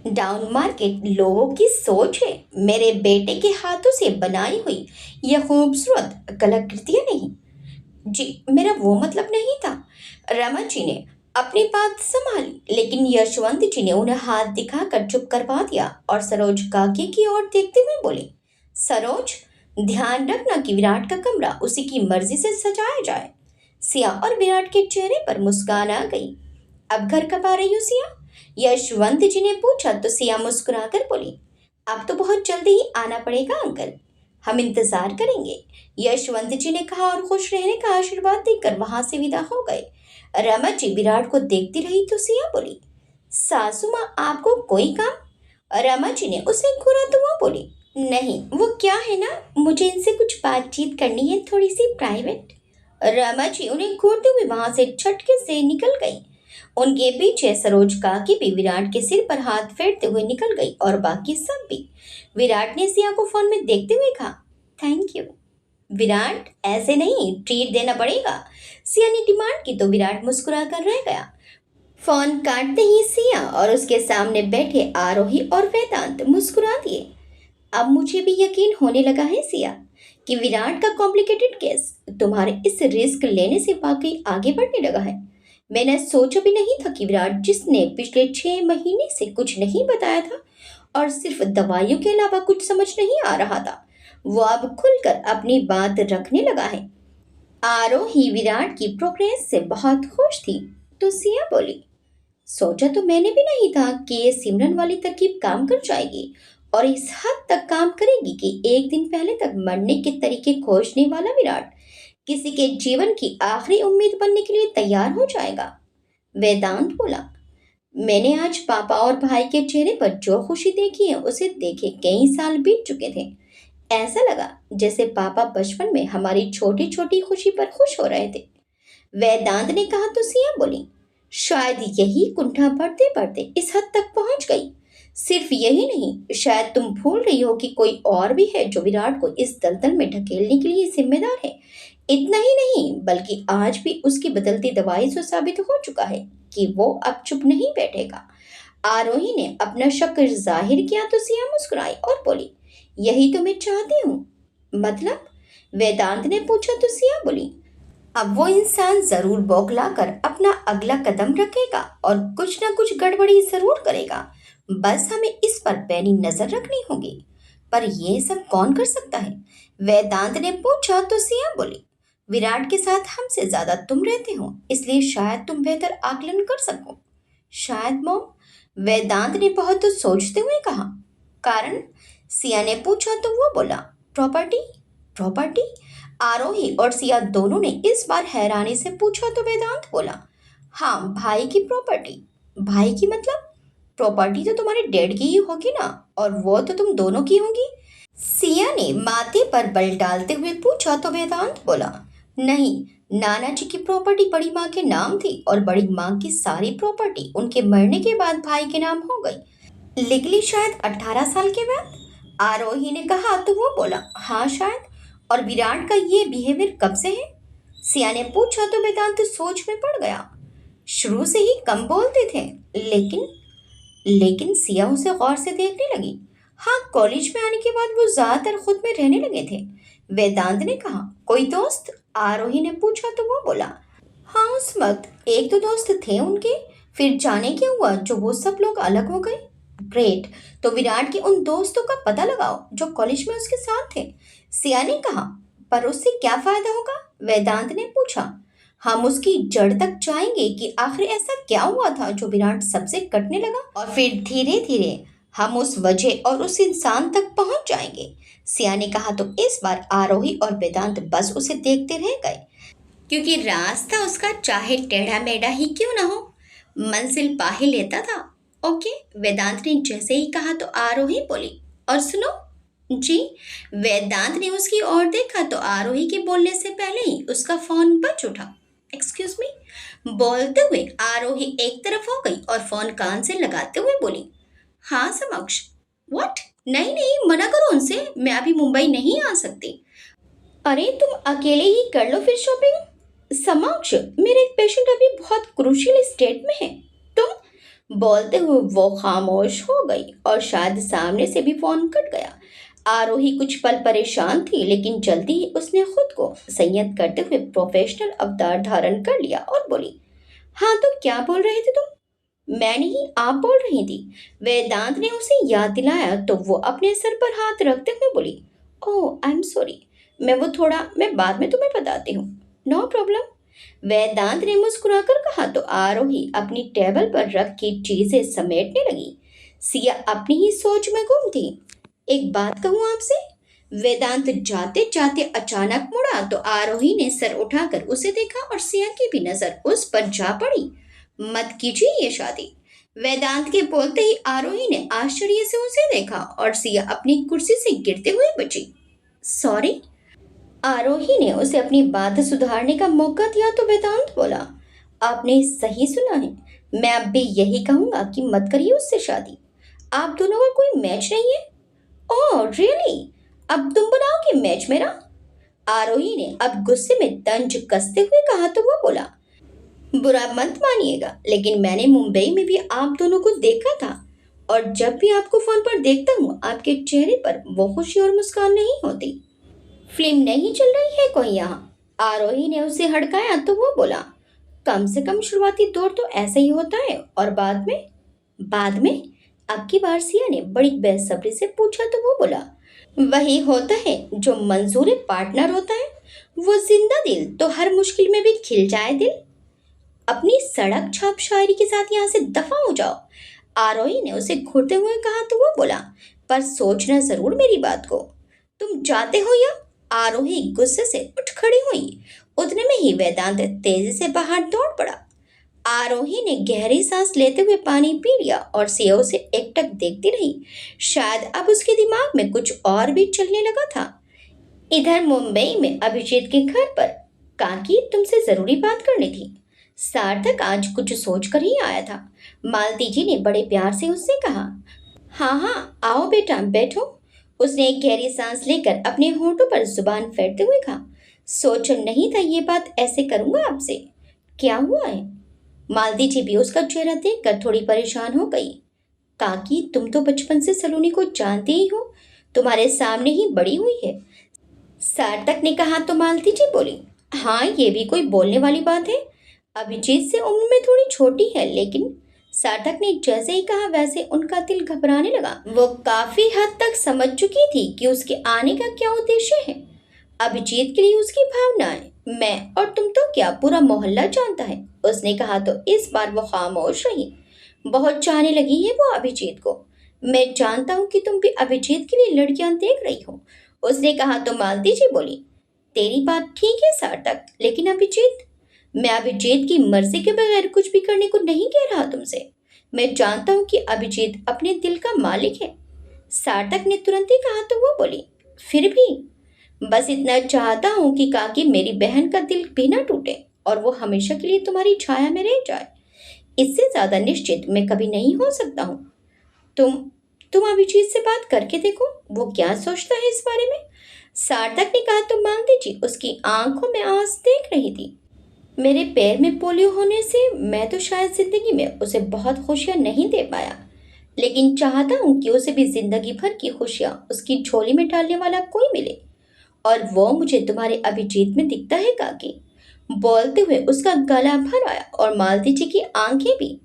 डाउन मार्केट लोगों की सोच है, मेरे बेटे के हाथों से बनाई हुई यह खूबसूरत कलाकृतियां नहीं। जी, मेरा वो मतलब नहीं था। रमन जी ने अपनी बात संभाली, लेकिन यशवंत जी ने उन्हें हाथ दिखाकर चुप करवा दिया और सरोज काकी की ओर देखते हुए बोले, सरोज, ध्यान रखना कि विराट का कमरा उसी की मर्जी से सजाया जाए। सिया और विराट के चेहरे पर मुस्कान आ गई। अब घर कब आ रही हो सिया? यशवंत जी ने पूछा तो सिया मुस्कुराकर बोली, अब तो बहुत जल्दी ही आना पड़ेगा अंकल, हम इंतजार करेंगे, यशवंत जी ने कहा और खुश रहने का आशीर्वाद देकर वहां से विदा हो गए। रमा जी विराट को देखती रही तो सिया बोली, सासू माँ आपको कोई काम? रमा जी ने उसे घूरा तो वो बोली, नहीं वो क्या है ना, मुझे इनसे कुछ बातचीत करनी है, थोड़ी सी प्राइवेट। रमा जी उन्हें घूरते हुए वहां से झटके से निकल गई। उनके पीछे सरोज काकी भी विराट के सिर पर हाथ फेरते हुए निकल गई और बाकी सब भी। विराट ने सिया को फोन में देखते हुए कहा, थैंक यू। विराट ऐसे नहीं, ट्रीट देना पड़ेगा, सिया ने डिमांड की तो विराट मुस्कुरा कर रह गया। फोन काटते ही सिया और उसके सामने बैठे आरोही और वेदांत मुस्कुरा दिए। अब मुझे भी यकीन होने लगा है सिया कि विराट का कॉम्प्लिकेटेड केस तुम्हारे इस रिस्क लेने से वाकई आगे बढ़ने लगा है। मैंने सोचा भी नहीं था कि विराट, जिसने पिछले 6 महीने से कुछ नहीं बताया था और सिर्फ दवाइयों के अलावा कुछ समझ नहीं आ रहा था, वो अब खुलकर अपनी बात रखने लगा है। आरोही विराट की प्रोग्रेस से बहुत खुश थी तो सिया बोली, सोचा तो मैंने भी नहीं था कि ये सिमरन वाली तरकीब काम कर जाएगी और इस हद तक काम करेगी कि एक दिन पहले तक मरने के तरीके खोजने वाला विराट किसी के जीवन की आखिरी उम्मीद बनने के लिए तैयार हो जाएगा। वेदांत बोला, मैंने आज पापा और भाई के चेहरे पर जो खुशी देखी है उसे देखे कई साल बीत चुके थे। ऐसा लगा जैसे पापा बचपन में हमारी छोटी छोटी खुशी पर खुश हो रहे थे। वेदांत ने कहा तो सिया बोली, शायद यही कुंठा बढ़ते बढ़ते इस हद तक पहुंच गई। सिर्फ यही नहीं, शायद तुम भूल रही हो कि कोई और भी है जो विराट को इस दलदल में ढकेलने के लिए जिम्मेदार है। इतना ही नहीं, बल्कि आज भी उसकी बदलती दवाई से साबित हो चुका है कि वो अब चुप नहीं बैठेगा। आरोही ने अपना शक जाहिर किया तो सिया मुस्कुराई और बोली, यही तो मैं चाहती हूँ। मतलब? वेदांत ने पूछा तो सिया बोली, अब वो इंसान जरूर बौखला कर अपना अगला कदम रखेगा और कुछ ना कुछ गड़बड़ी जरूर करेगा। बस हमें इस पर पैनी नजर रखनी होगी। पर ये सब कौन कर सकता है? वेदांत ने पूछा तो सिया बोली, विराट के साथ हमसे ज्यादा तुम रहते हो, इसलिए शायद तुम बेहतर आकलन कर सको। शायद मॉम, वेदांत ने बहुत सोचते हुए कहा। कारण? सिया ने पूछा तो वो बोला, प्रॉपर्टी। प्रॉपर्टी? आरोही और सिया दोनों ने इस बार हैरानी से पूछा तो वेदांत बोला, हाँ भाई की प्रॉपर्टी। भाई की मतलब? प्रॉपर्टी तो तुम्हारे डैड की ही होगी ना, और वो तो तुम दोनों की होगी। सिया ने माथे पर बल डालते हुए पूछा तो वेदांत बोला, नहीं, नाना जी की प्रॉपर्टी बड़ी माँ के नाम थी और बड़ी माँ की सारी प्रॉपर्टी उनके मरने के बाद भाई के नाम हो गई। लीगली शायद 18 साल के बाद। आरोही ने कहा तो वो बोला, हाँ शायद। और विराट का ये बिहेवियर कब से है? सिया ने पूछा तो वेदांत सोच में पड़ गया। शुरू से ही कम बोलते थे, लेकिन लेकिन सिया उसे गौर से देखने लगी। हाँ, कॉलेज में आने के बाद वो ज्यादातर खुद में रहने लगे थे। वेदांत ने कहा, कोई दोस्त? आरोही ने पूछा तो वो बोला, हाँ उस वक्त एक दो दोस्त थे उनके, फिर जाने क्या हुआ जो वो सब लोग अलग हो गए। ग्रेट, तो विराट के उन दोस्तों का पता लगाओ जो कॉलेज में उसके साथ थे। सिया ने कहा, पर उससे क्या फायदा होगा? वेदांत ने पूछा, हम उसकी जड़ तक जाएंगे कि आखिर ऐसा क्या हुआ था जो विराट सबसे कटने लगा, और फिर धीरे धीरे हम उस वजह और उस इंसान तक पहुंच जाएंगे। सिया ने कहा तो इस बार आरोही और वेदांत बस उसे देखते रह गए, क्योंकि रास्ता उसका चाहे टेढ़ा मेढ़ा ही क्यों ना हो, मंजिल पा ही लेता था। ओके, वेदांत ने जैसे ही कहा तो आरोही बोली, और सुनो जी। वेदांत ने उसकी ओर देखा तो आरोही के बोलने से पहले ही उसका फोन बज उठा। एक्सक्यूज मी, बोलते हुए आरोही एक तरफ हो गई और फोन कान से लगाते हुए बोली, हाँ समक्ष। व्हाट? नहीं नहीं, मना करो उनसे, मैं अभी मुंबई नहीं आ सकती। अरे तुम अकेले ही कर लो फिर शॉपिंग। समक्ष, मेरा एक पेशेंट अभी बहुत क्रूशियल स्टेट में है। तुम? बोलते हुए वो खामोश हो गई और शायद सामने से भी फोन कट गया। आरोही कुछ पल परेशान थी, लेकिन जल्दी ही उसने खुद को संयत करते हुए प्रोफेशनल अवतार धारण कर लिया और बोली, हाँ तो क्या बोल रहे थे तुम? मैं नहीं, आप बोल रही थी। वेदांत ने उसे याद दिलाया तो वो अपने सर पर हाथ रखते हुए बोली, ओह आई एम सॉरी, मैं बाद में तुम्हें बताती हूँ। No problem. वेदांत ने मुस्कुराकर कहा तो आरोही अपनी टेबल पर रखी चीजें समेटने लगी। सिया अपनी ही सोच में गुम थी। एक बात कहूँ आपसे, वेदांत जाते जाते अचानक मुड़ा तो आरोही ने सर उठाकर उसे देखा और सिया की भी नजर उस पर जा पड़ी। मत कीजिए ये शादी। वेदांत के बोलते ही आरोही ने आश्चर्य से उसे देखा और सिया अपनी कुर्सी से गिरते हुए बची। सॉरी। आरोही ने उसे अपनी बात सुधारने का मौका दिया तो वेदांत बोला, आपने सही सुना है। मैं अब भी यही कहूंगा कि मत करिए उससे शादी। आप दोनों का कोई मैच नहीं है। Oh really? अब तुम बनाओगे मैच मेरा? आरोही ने अब गुस्से में तंज कसते हुए कहा तो वो बोला, बुरा मत मानिएगा लेकिन मैंने मुंबई में भी आप दोनों को देखा था, और जब भी आपको फोन पर देखता हूँ आपके चेहरे पर वो खुशी और मुस्कान नहीं होती। फिल्म नहीं चल रही है कोई यहाँ? आरोही ने उसे हड़काया तो वो बोला, कम से कम शुरुआती दौर तो ऐसा ही होता है, और बाद में अब की बार सिया ने बड़ी बेसब्री से पूछा तो वो बोला, वही होता है जो मंजूर पार्टनर होता है। वो जिंदा दिल तो हर मुश्किल में भी खिल जाए दिल। अपनी सड़क छाप शायरी के साथ यहाँ से दफा हो जाओ। आरोही ने उसे घूरते हुए कहा तो वो बोला, पर सोचना जरूर मेरी बात को। तुम जाते हो या? आरोही गुस्से से उठ खड़ी हुई। उतने में ही वेदांत तेजी से बाहर दौड़ पड़ा। आरोही ने गहरी सांस लेते हुए पानी पी लिया और सिया उसे एकटक देखती रही। शायद अब उसके दिमाग में कुछ और भी चलने लगा था। इधर मुंबई में अभिजीत के घर पर, काकी तुमसे जरूरी बात करनी थी। सार्थक आज कुछ सोचकर ही आया था। मालती जी ने बड़े प्यार से उससे कहा। हाँ हाँ आओ बेटा बैठो। उसने एक गहरी सांस लेकर अपने होठों पर जुबान फेरते हुए कहा, सोचा नहीं था ये बात ऐसे करूंगा आपसे। क्या हुआ है? मालती जी भी उसका चेहरा देखकर थोड़ी परेशान हो गई। काकी तुम तो बचपन से सलोनी को जानते ही हो, तुम्हारे सामने ही बड़ी हुई है। सार्थक ने कहा तो मालती जी बोली, हाँ ये भी कोई बोलने वाली बात है। अभिजीत से उम्र में थोड़ी छोटी है, लेकिन सार्थक ने जैसे ही कहा वैसे उनका दिल घबराने लगा। वो काफी हद तक समझ चुकी थी कि उसके आने का क्या उद्देश्य है। अभिजीत के लिए उसकी भावनाएं मैं और तुम तो क्या पूरा मोहल्ला जानता है। उसने कहा तो इस बार वो खामोश रही। बहुत चाहने लगी है वो अभिजीत को। मैं जानता हूँ कि तुम भी अभिजीत के लिए लड़कियां देख रही हो। उसने कहा तो मालती जी बोली, तेरी बात ठीक है सार्थक, लेकिन अभिजीत, मैं अभिजीत की मर्जी के बगैर कुछ भी करने को नहीं कह रहा तुमसे। मैं जानता हूँ कि अभिजीत अपने दिल का मालिक है। सार्थक ने तुरंत ही कहा तो वो बोली, फिर भी बस इतना चाहता हूँ कि काकी मेरी बहन का दिल भी ना टूटे और वो हमेशा के लिए तुम्हारी छाया में रह जाए। इससे ज्यादा निश्चित मैं कभी नहीं हो सकता हूँ। तुम तुम अभिजीत से बात करके देखो, वो क्या सोचता है इस बारे में। सार्थक ने कहा तो मालती जी उसकी आंखों में आंस देख रही थी। मेरे पैर में पोलियो होने से मैं तो शायद जिंदगी में उसे बहुत खुशियां नहीं दे पाया, लेकिन चाहता हूँ कि उसे भी जिंदगी भर की खुशियां उसकी झोली में डालने वाला कोई मिले, और वो मुझे तुम्हारे अभिजीत में दिखता है काकी। बोलते हुए उसका गला भर आया और मालती जी की आंखें भी।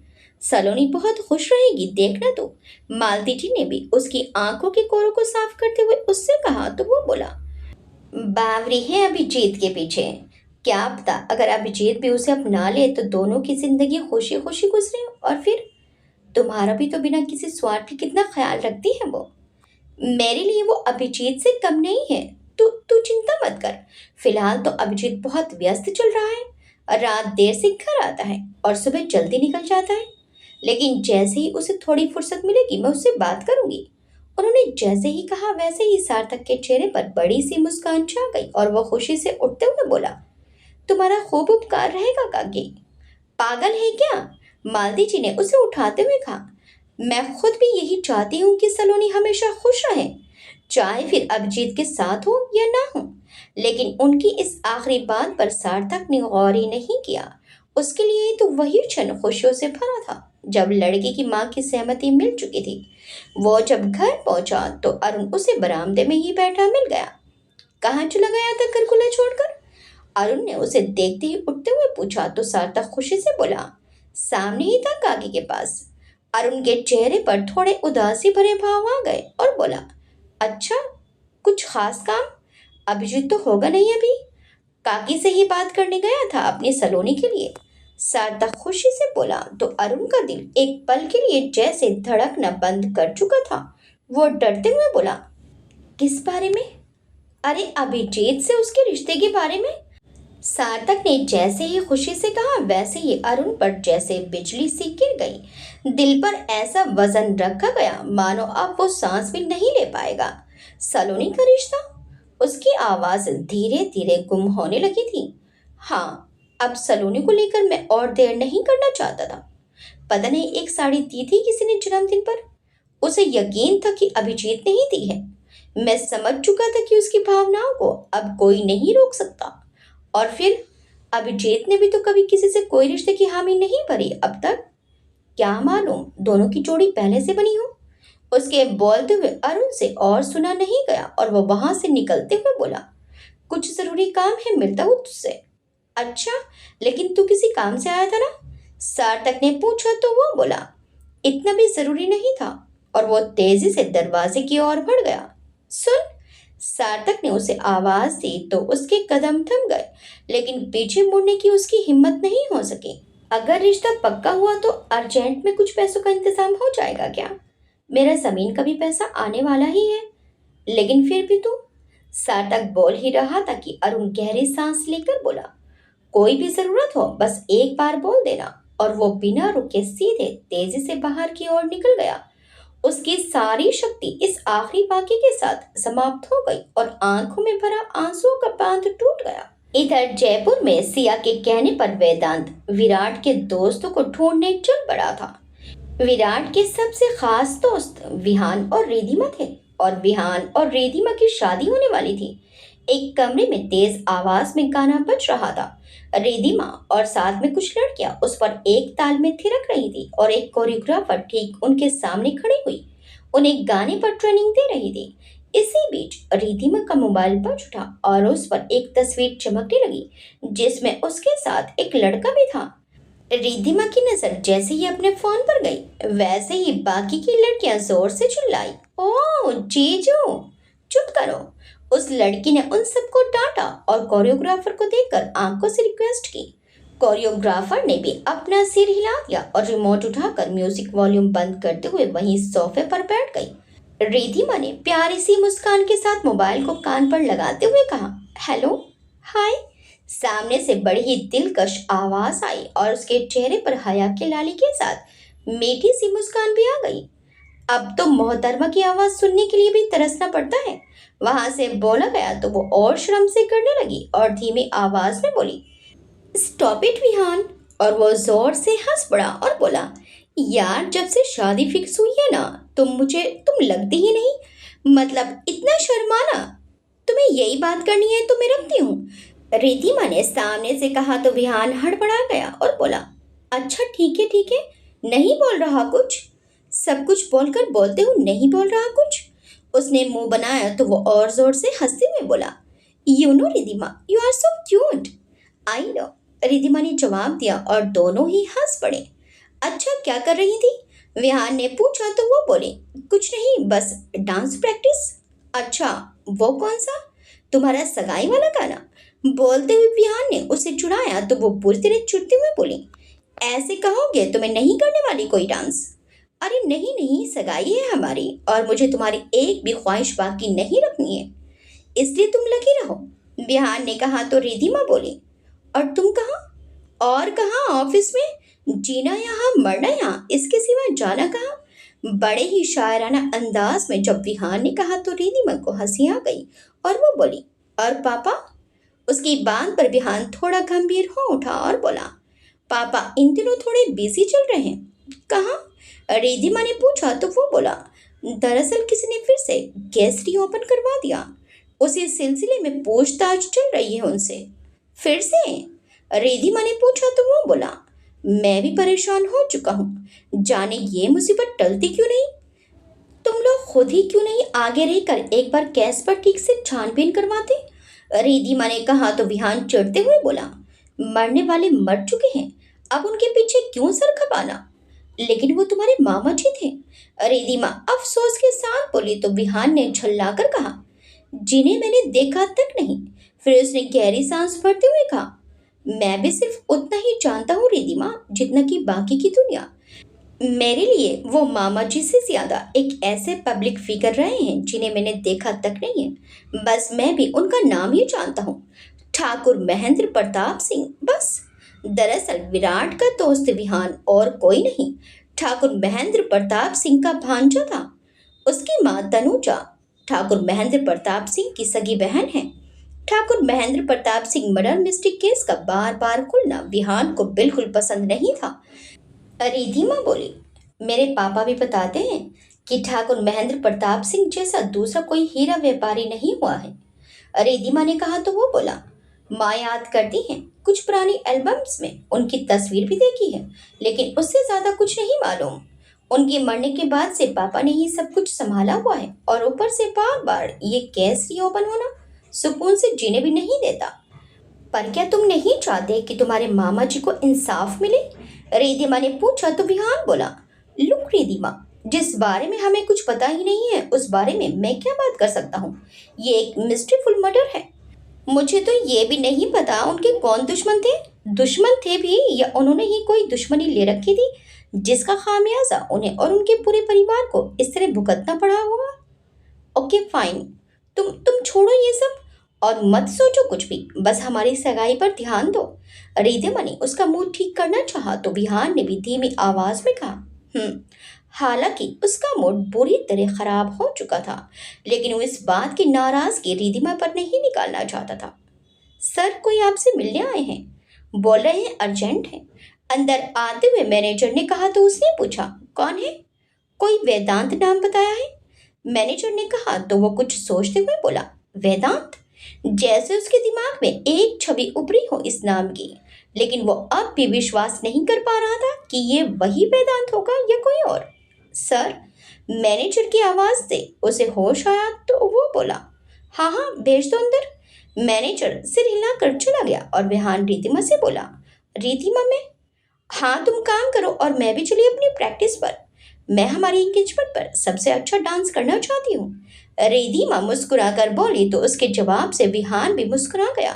सलोनी बहुत खुश रहेगी देखना तो। मालती जी ने भी उसकी आंखों के कोरों को साफ करते हुए उससे कहा तो वो बोला, बावरी है अभिजीत के पीछे। क्या पता अगर अभिजीत भी उसे अपना ले तो दोनों की जिंदगी खुशी खुशी गुजरे, और फिर तुम्हारा भी तो बिना किसी स्वार्थ के कितना ख्याल रखती है वो। मेरे लिए वो अभिजीत से कम नहीं है। तू तू चिंता मत कर। फिलहाल तो अभिजीत बहुत व्यस्त चल रहा है, रात देर से घर आता है और सुबह जल्दी निकल जाता है, लेकिन जैसे ही उसे थोड़ी फुर्सत मिलेगी मैं उससे बात करूंगी। उन्होंने जैसे ही कहा वैसे ही सार्थक के चेहरे पर बड़ी सी मुस्कान छा गई और वह खुशी से उठते हुए बोला, तुम्हारा खूब उपकार रहेगा काकी। पागल है क्या? मालती जी ने उसे उठाते हुए कहा, मैं खुद भी यही चाहती हूँ कि सलोनी हमेशा खुश रहे, चाहे फिर अभिजीत के साथ हो या ना हो। लेकिन उनकी इस आखिरी बात पर सार्थक ने गौर ही नहीं किया। उसके लिए तो वही क्षण खुशियों से भरा था जब लड़की की माँ की सहमति मिल चुकी थी। वो जब घर पहुंचा तो अरुण उसे बरामदे में ही बैठा मिल गया। कहाँ चला गया था करकुला छोड़कर? अरुण ने उसे देखते ही उठते हुए पूछा तो सार्थक खुशी से बोला, सामने ही था काकी के पास। अरुण के चेहरे पर थोड़े उदासी भरे भाव आ गए और बोला, अच्छा, कुछ खास काम? अभिजीत तो होगा नहीं अभी? काकी से ही बात करने गया था अपनी सलोनी के लिए। सार्थक खुशी से बोला तो अरुण का दिल एक पल के लिए जैसे धड़कना बंद कर चुका था। वो डरते हुए बोला, किस बारे में? अरे अभिजीत से, उसके रिश्ते के बारे में। सार्थक ने जैसे ही खुशी से कहा वैसे ही अरुण पर जैसे बिजली सी गिर गई। दिल पर ऐसा वजन रखा गया मानो अब वो सांस भी नहीं ले पाएगा। सलोनी का रिश्ता? उसकी आवाज धीरे धीरे गुम होने लगी थी। हाँ, अब सलोनी को लेकर मैं और देर नहीं करना चाहता था। पता नहीं एक साड़ी दी थी किसी ने जन्मदिन पर। उसे यकीन था कि अभिजीत ने ही दी है। मैं समझ चुका था कि उसकी भावनाओं को अब कोई नहीं रोक सकता। और फिर अभिजीत ने भी तो कभी किसी से कोई रिश्ते की हामी नहीं भरी अब तक। क्या मालूम दोनों की जोड़ी पहले से बनी हो। उसके बोलते हुए अरुण से और सुना नहीं गया और वो वहां से निकलते हुए बोला, कुछ जरूरी काम है, मिलता हूँ तुझसे। अच्छा, लेकिन तू किसी काम से आया था ना? सार्थक ने पूछा तो वो बोला, इतना भी जरूरी नहीं था। और वो तेजी से दरवाजे की ओर बढ़ गया। सुन, सार्थक ने उसे आवाज दी तो उसके कदम थम गए, लेकिन पीछे मुड़ने की उसकी हिम्मत नहीं हो सकी। अगर रिश्ता पक्का हुआ तो अर्जेंट में कुछ पैसों का इंतजाम हो जाएगा क्या? मेरा जमीन का भी पैसा आने वाला ही है। लेकिन फिर भी तू। सार्थक बोल ही रहा था कि अरुण गहरी सांस लेकर बोला, कोई भी जरूरत हो बस एक बार बोल देना। और वो बिना रुके सीधे तेजी से बाहर की ओर निकल गया। उसकी सारी शक्ति इस आखिरी वाक्य के साथ समाप्त हो गई और आंखों में भरा आंसुओं का बांध टूट गया। इधर जयपुर में सिया के कहने पर वेदांत विराट के दोस्तों को ढूंढने चल पड़ा था। विराट के सबसे खास दोस्त विहान और रिधिमा थे और विहान और रिधिमा की शादी होने वाली थी। एक कमरे में तेज आवाज में गाना बज रहा था। रिधिमा और साथ में कुछ लड़कियां उस पर एक ताल में थिरक रही थी और एक कोरियोग्राफर ठीक उनके सामने खड़ी हुई उन्हें गाने पर ट्रेनिंग दे रही थी। इसी बीच रिधिमा का मोबाइल बज उठा और उस पर एक तस्वीर चमकने लगी जिसमें उसके साथ एक लड़का भी था। रिधिमा की नजर जैसे ही अपने फोन पर गई वैसे ही बाकी की लड़कियां जोर से चिल्लाई, ओ जीजू, चुप करो। उस लड़की ने उन सबको डांटा और कोरियोग्राफर को देखकर आंखों से रिक्वेस्ट की। कोरियोग्राफर ने भी अपना सिर हिला दिया और रिमोट उठाकर म्यूजिक वॉल्यूम बंद करते हुए वहीं सोफे पर बैठ गई। रिधिमा ने प्यारी सी मुस्कान के साथ मोबाइल को कान पर लगाते हुए कहा, हेलो, हाय। सामने से बड़ी ही दिलकश आवाज आई और उसके चेहरे पर हया के लाली के साथ मीठी सी मुस्कान भी आ गई। अब तो मोहतरमा की आवाज सुनने के लिए भी तरसना पड़ता है। वहां से बोला गया तो वो और शर्म से करने लगी और धीमी आवाज में बोली, स्टॉप इट विहान। और वो जोर से हंस पड़ा और बोला, यार जब से शादी फिक्स हुई है ना तो मुझे तुम लगती ही नहीं। मतलब इतना शर्माना। तुम्हें यही बात करनी है तो मैं रखती हूँ। रिधिमा ने सामने से कहा तो विहान हड़बड़ा गया और बोला, अच्छा ठीक है ठीक है, नहीं बोल रहा कुछ। सब कुछ बोलकर बोलते हो नहीं बोल रहा कुछ। उसने मुंह बनाया तो वो और जोर से हंसते हुए बोला, you know Ridhima, you are so cute. I know, Ridhima ने जवाब दिया और दोनों ही हंस पड़े। अच्छा क्या कर रही थी? विहान ने पूछा तो वो बोले, कुछ नहीं, बस डांस प्रैक्टिस। अच्छा, वो कौन सा? तुम्हारा सगाई वाला गाना। बोलते हुए विहान ने उसे चुड़ाया तो वो बुरी तरह चिढ़ते हुए बोली, ऐसे कहोगे तो मैं नहीं करने वाली कोई डांस। अरे नहीं नहीं, सगाई है हमारी और मुझे तुम्हारी एक भी ख्वाहिश बाकी नहीं रखनी है, इसलिए तुम लगी रहो। विहान ने कहा तो रिधिमा बोली, और तुम कहाँ? और कहाँ, ऑफिस में। जीना यहाँ मरना यहाँ, इसके सिवा जाना कहाँ। बड़े ही शायराना अंदाज में जब विहान ने कहा तो रिधिमा को हंसी आ गई और वो बोली, और पापा? उसकी बात पर विहान थोड़ा गंभीर हो उठा और बोला, पापा इन दिनों थोड़े बिजी चल रहे हैं। कहाँ? रिधिमा ने पूछा तो वो बोला, दरअसल किसी ने फिर से गैस रीओपन करवा दिया, उसी सिलसिले में पूछताछ चल रही है उनसे। फिर से? रिधिमा ने पूछा तो वो बोला, मैं भी परेशान हो चुका हूँ, जाने ये मुसीबत टलती क्यों नहीं। तुम लोग खुद ही क्यों नहीं आगे रहकर एक बार केस पर ठीक से छानबीन करवाते। रिधिमा ने कहा तो विहान चिढ़ते हुए बोला, मरने वाले मर चुके हैं, अब उनके पीछे क्यों सर खपाना। लेकिन वो तुम्हारे मामा जी थे। रिधिमा अफसोस के साथ बोली तो विहान ने झल्लाकर कहा, जिन्हें मैंने देखा तक नहीं। फिर उसने गहरी सांस भरते हुए कहा, मैं भी सिर्फ उतना ही जानता हूँ रिधिमा जितना कि बाकी की दुनिया। मेरे लिए वो मामा जी से ज्यादा एक ऐसे पब्लिक फिगर रहे हैं जिन्हें मैंने देखा तक नहीं है। बस मैं भी उनका नाम ही जानता हूँ, ठाकुर महेंद्र प्रताप सिंह, बस। दरअसल विराट का दोस्त विहान और कोई नहीं, ठाकुर महेंद्र प्रताप सिंह का भांजा था। उसकी माँ तनुजा ठाकुर महेंद्र प्रताप सिंह की सगी बहन है। Thakur Mahendra Pratap Singh murder mystery case का बार बार खुलना विहान को बिल्कुल पसंद नहीं था। रिधिमा बोली, मेरे पापा भी बताते हैं कि ठाकुर महेंद्र प्रताप सिंह जैसा दूसरा कोई हीरा व्यापारी नहीं हुआ है। रिधिमा ने कहा तो वो बोला, माँ याद करती हैं कुछ पुरानी एल्बम्स में उनकी तस्वीर भी देखी है, लेकिन उससे ज्यादा कुछ नहीं मालूम। उनके मरने के बाद से पापा ने ही सब कुछ संभाला हुआ है, और ऊपर से बार बार ये केस रीओपन होना सुकून से जीने भी नहीं देता। पर क्या तुम नहीं चाहते कि तुम्हारे मामा जी को इंसाफ मिले? रिधिमा ने पूछा तो विहान बोला, लुक रिधिमा, जिस बारे में हमें कुछ पता ही नहीं है उस बारे में मैं क्या बात कर सकता हूँ। ये एक मिस्ट्रीफुल मर्डर है। मुझे तो ये भी नहीं पता उनके कौन दुश्मन थे। दुश्मन थे भी या उन्होंने ही कोई दुश्मनी ले रखी थी जिसका खामियाजा उन्हें और उनके पूरे परिवार को इस तरह भुगतना पड़ा होगा। ओके फाइन, तुम छोड़ो ये सब और मत सोचो कुछ भी, बस हमारी सगाई पर ध्यान दो। रिधिमा ने उसका मूड ठीक करना चाहा तो विहान ने भी धीमी आवाज में कहा, हम्म। हालांकि उसका मूड बुरी तरह खराब हो चुका था, लेकिन वो इस बात की नाराजगी रिधिमा पर नहीं निकालना चाहता था। सर, कोई आपसे मिलने आए हैं, बोल रहे हैं अर्जेंट है। अंदर आते हुए मैनेजर ने कहा तो उसने पूछा, कौन है? कोई वेदांत नाम बताया है, मैनेजर ने कहा तो वो कुछ सोचते हुए बोला, वेदांत? जैसे उसके दिमाग में एक छवि उभरी हो इस नाम की, लेकिन वो अब भी विश्वास नहीं कर पा रहा था कि ये वही वेदांत होगा या कोई और। सर, मैनेजर की आवाज से उसे होश आया तो वो बोला, हाँ हाँ भेज दो अंदर। मैनेजर सिर हिलाकर चला गया और विहान रिधिमा से बोला, रिधिमा में, हाँ तुम काम करो और मैं भी चली अपनी प्रैक्टिस पर। मैं हमारी एंगेजमेंट पर सबसे अच्छा डांस करना चाहती हूँ। रिधिमा मुस्कुराकर बोली तो उसके जवाब से विहान भी मुस्कुरा गया।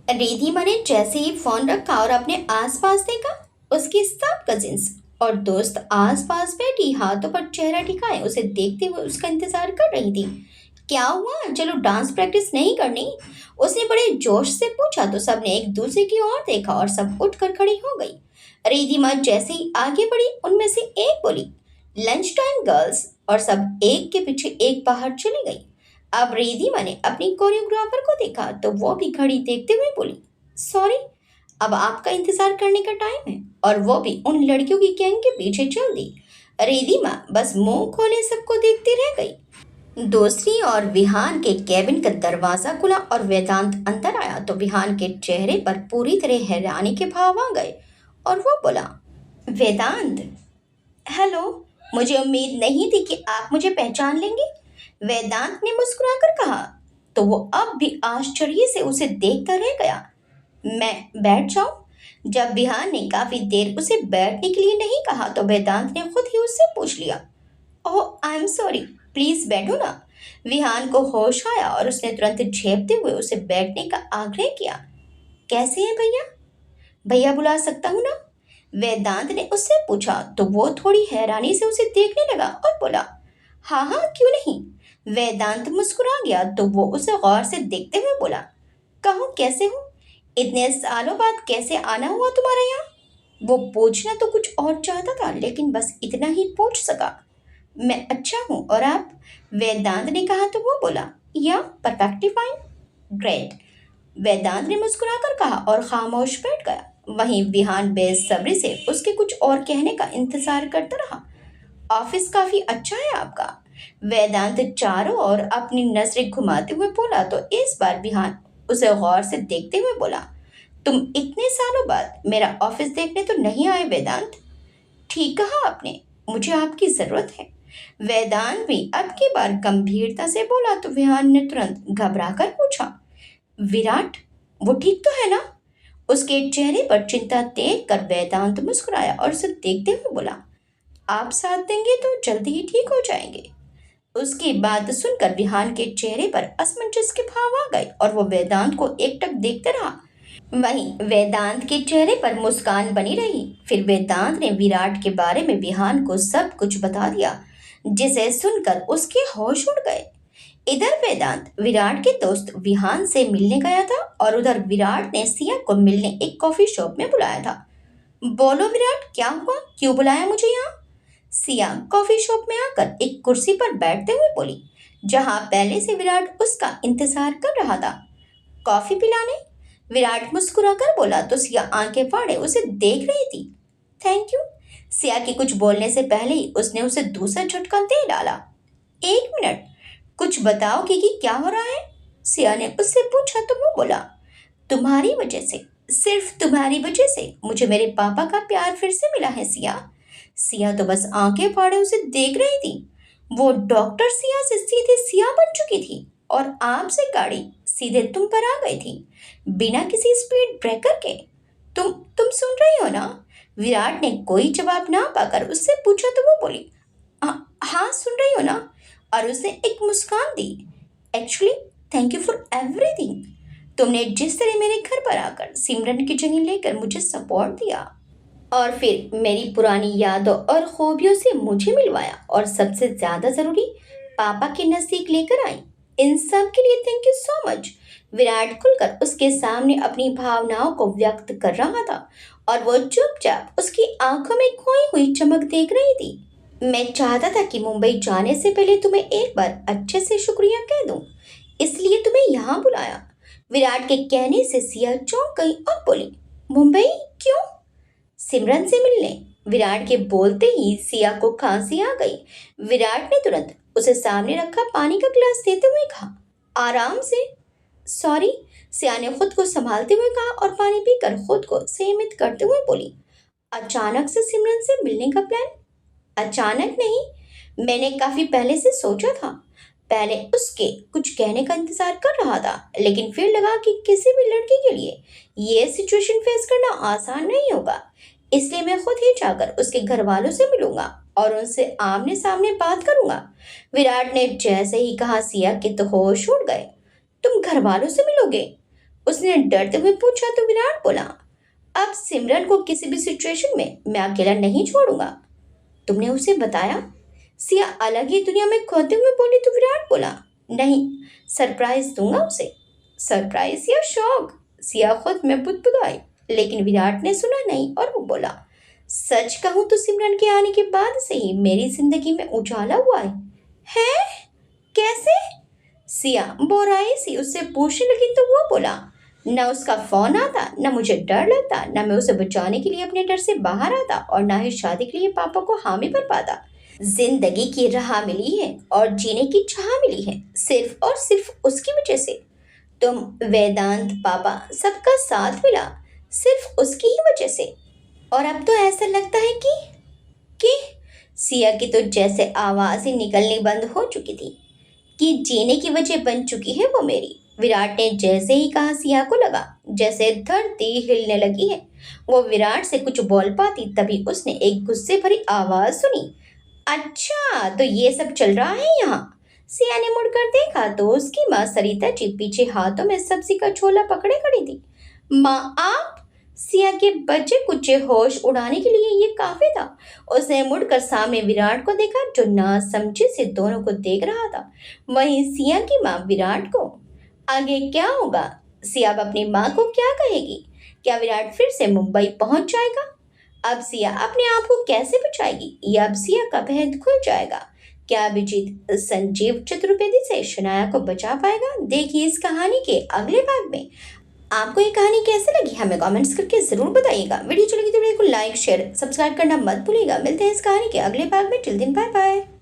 रिधिमा ने जैसे ही फोन रखा और अपने आसपास देखा, उसकी सब कजिन्स और दोस्त आसपास बैठी हाथों पर चेहरा टिकाए उसे देखते हुए उसका इंतजार कर रही थी। क्या हुआ, चलो डांस प्रैक्टिस नहीं करनी? उसने बड़े जोश से पूछा तो सबने एक दूसरे की ओर देखा और सब उठकर खड़ी हो गई। रिधिमा जैसे ही आगे बढ़ी उनमें से एक बोली, लंच टाइम गर्ल्स, और सब एक के पीछे एक बाहर चली गई। अब रिधिमा ने अपनी कोरियोग्राफर को देखा तो वो भी घड़ी देखते हुए बोली, सॉरी, अब आपका इंतजार करने का टाइम है, और वो भी उन लड़कियों की गैंग के पीछे चल दी। रिधिमा बस मुंह खोले सबको देखती रह गई। दूसरी ओर विहान के केबिन का दरवाजा खुला और वेदांत अंदर आया तो विहान के चेहरे पर पूरी तरह हैरानी के भाव आ गए और वो बोला, वेदांत, हेलो। मुझे उम्मीद नहीं थी कि आप मुझे पहचान लेंगे, वेदांत ने मुस्कुराकर कहा तो वो अब भी आश्चर्य से उसे देखता रह गया। मैं बैठ जाऊं? जब विहान ने काफी देर उसे बैठने के लिए नहीं कहा तो वेदांत ने खुद ही उससे पूछ लिया, ओह आई एम सॉरी, प्लीज बैठो ना। विहान को होश आया और उसने तुरंत झेपते हुए उसे बैठने का आग्रह किया। कैसे हैं भैया? भैया बुला सकता हूँ ना? वेदांत ने उससे पूछा तो वो थोड़ी हैरानी से उसे देखने लगा और बोला, हाँ हाँ क्यों नहीं। वेदांत मुस्कुरा गया तो वो उसे गौर से देखते हुए बोला, कहो कैसे हो? इतने सालों बाद कैसे आना हुआ तुम्हारे यहाँ? वो पूछना तो कुछ और चाहता था लेकिन बस इतना ही पूछ सका, मैं अच्छा हूँ, और आप? वेदांत ने कहा तो वो बोला, या परफेक्टली फाइन। ग्रेट, वेदांत ने मुस्कुराकर कहा और खामोश बैठ गया। वहीं विहान बेसब्री से उसके कुछ और कहने का इंतजार करता रहा। ऑफिस काफी अच्छा है आपका, वेदांत चारों ओर अपनी नजरें घुमाते हुए बोला तो इस बार विहान उसे गौर से देखते हुए बोला, तुम इतने सालों बाद मेरा ऑफिस देखने तो नहीं आए वेदांत? ठीक कहा आपने, मुझे आपकी जरूरत है। वेदांत भी अब की बार गंभीरता से बोला तो विहान ने तुरंत घबरा कर पूछा, विराट, वो ठीक तो है ना? उसके चेहरे पर चिंता देख कर वेदांत मुस्कुराया और उसे देखते हुए बोला, आप साथ देंगे तो जल्दी ही ठीक हो जाएंगे। उसकी बात सुनकर विहान के चेहरे पर असमंजस के भाव आ गए और वो वेदांत को एकटक देखते रहा। वहीं वेदांत के चेहरे पर मुस्कान बनी रही। फिर वेदांत ने विराट के बारे में विहान को सब कुछ बता दिया, जिसे सुनकर उसके होश उड़ गए। इधर वेदांत विराट के दोस्त विहान से मिलने गया था और उधर विराट ने सिया को मिलने एक कॉफी शॉप में बुलाया था। बोलो विराट, क्या हुआ, क्यों बुलाया मुझे यहाँ? सिया कॉफी शॉप में आकर एक कुर्सी पर बैठते हुए बोली, जहां पहले से विराट उसका इंतजार कर रहा था। कॉफी पिलाने? विराट मुस्कुराकर बोला तो सिया आंखें फाड़े उसे देख रही थी। Thank you. सिया के कुछ बोलने से पहले ही उसने उसे दूसरा झटका दे डाला। एक मिनट, कुछ बताओगे कि क्या हो रहा है? सिया ने उससे पूछा तो वो बोला, तुम्हारी वजह से, सिर्फ तुम्हारी वजह से मुझे मेरे पापा का प्यार फिर से मिला है सिया। सिया तो बस आंखें फाड़े उसे देख रही थी। वो डॉक्टर सिया से सीधे सिया बन चुकी थी और आपसे गाड़ी सीधे तुम पर आ गई थी, बिना किसी स्पीड ब्रेकर के। तुम सुन रही हो ना? विराट ने कोई जवाब ना पाकर उससे पूछा तो वो बोली, हाँ सुन रही हो ना? और उसने एक मुस्कान दी। Actually thank you for everything. तुमने जिस तरह मेरे घर पर आकर सिमरन की जगह लेकर मुझे सपोर्ट दिया और फिर मेरी पुरानी यादों और खूबियों से मुझे मिलवाया और सबसे ज्यादा जरूरी पापा के नजदीक लेकर आई, इन सब के लिए thank you so much. Virat खुलकर उसके सामने अपनी भावनाओं को व्यक्त कर रहा था और वो चुपचाप उसकी आंखों में खोई हुई चमक देख रही थी। मैं चाहता था कि मुंबई जाने से पहले तुम्हें एक बार अच्छे से शुक्रिया कह दूं, इसलिए तुम्हें यहाँ बुलाया। विराट के कहने से सिया चौंक गई और बोली, मुंबई क्यों? सिमरन से मिलने। विराट के बोलते ही सिया को खांसी आ गई। विराट ने तुरंत उसे सामने रखा पानी का गिलास देते हुए कहा, आराम से। सॉरी, सिया ने खुद को संभालते हुए कहा और पानी पीकर खुद को संयमित करते हुए बोली, अचानक से सिमरन से मिलने का प्लान? अचानक नहीं, मैंने काफी पहले से सोचा था। पहले उसके कुछ कहने का इंतजार कर रहा था, लेकिन फिर लगा कि किसी भी लड़की के लिए ये सिचुएशन फेस करना आसान नहीं होगा। इसलिए मैं खुद ही जाकर उसके घर वालों से मिलूंगा और उनसे आमने सामने बात करूंगा। विराट ने जैसे ही कहा सिया के तो होश उड़ गए। तुम घर वालों से मिलोगे? उसने डरते हुए पूछा तो विराट बोला, अब सिमरन को किसी भी सिचुएशन में मैं अकेला नहीं छोड़ूंगा। तुमने उसे बताया? सिया अलग ही दुनिया में खोते हुए बोली तो विराट बोला, नहीं, सरप्राइज दूंगा उसे। सरप्राइज या शौक? सिया खुद में बुदबुदाई, लेकिन विराट ने सुना नहीं और वो बोला, सच कहूं तो सिमरन के आने के बाद से ही मेरी जिंदगी में उजाला हुआ है? कैसे? सिया बोराई सी उससे पूछने लगी तो वो बोला, न उसका फोन आता, न मुझे डर लगता, न मैं उसे बचाने के लिए अपने डर से बाहर आता और न ही शादी के लिए पापा को हामी भर पाता। जिंदगी की राह मिली है और जीने की चाह मिली है सिर्फ और सिर्फ उसकी वजह से। तुम, वेदांत, पापा, सबका साथ मिला सिर्फ उसकी ही वजह से। और अब तो ऐसा लगता है कि सिया की तो जैसे आवाज ही निकलनी बंद हो चुकी थी कि जीने की वजह बन चुकी है वो मेरी। विराट ने जैसे ही कहा सिया को लगा जैसे धरती हिलने लगी है। वो विराट से कुछ बोल पाती तभी उसने एक गुस्से भरी आवाज सुनी, अच्छा तो ये सब चल रहा है यहाँ? सिया ने मुड़कर देखा तो उसकी माँ सरिता जी पीछे हाथों में सब्जी का छोला पकड़े खड़ी थी। माँ आप? सिया के बच्चे कुचे होश उड़ाने के लिए ये काफी था। उसने मुड़कर सामने विराट को देखा जो ना समझे से दोनों को देख रहा था। वहीं सिया की माँ विराट को, आगे क्या होगा? सिया अब अपनी माँ को क्या कहेगी? क्या विराट फिर से मुंबई पहुंच जाएगा? अब सिया अपने आप को कैसे बचाएगी? या अब सिया का भेद खुल जाएगा? क्या अभिजीत संजीव चतुर्वेदी से शनाया को बचा पाएगा? देखिए इस कहानी के अगले भाग में। आपको ये कहानी कैसे लगी हमें कमेंट्स करके जरूर बताइएगा। वीडियो अच्छी लगी तो वीडियो को लाइक शेयर सब्सक्राइब करना मत भूलिएगा। मिलते हैं इस कहानी के अगले भाग में। टिल दिन बाय बाय।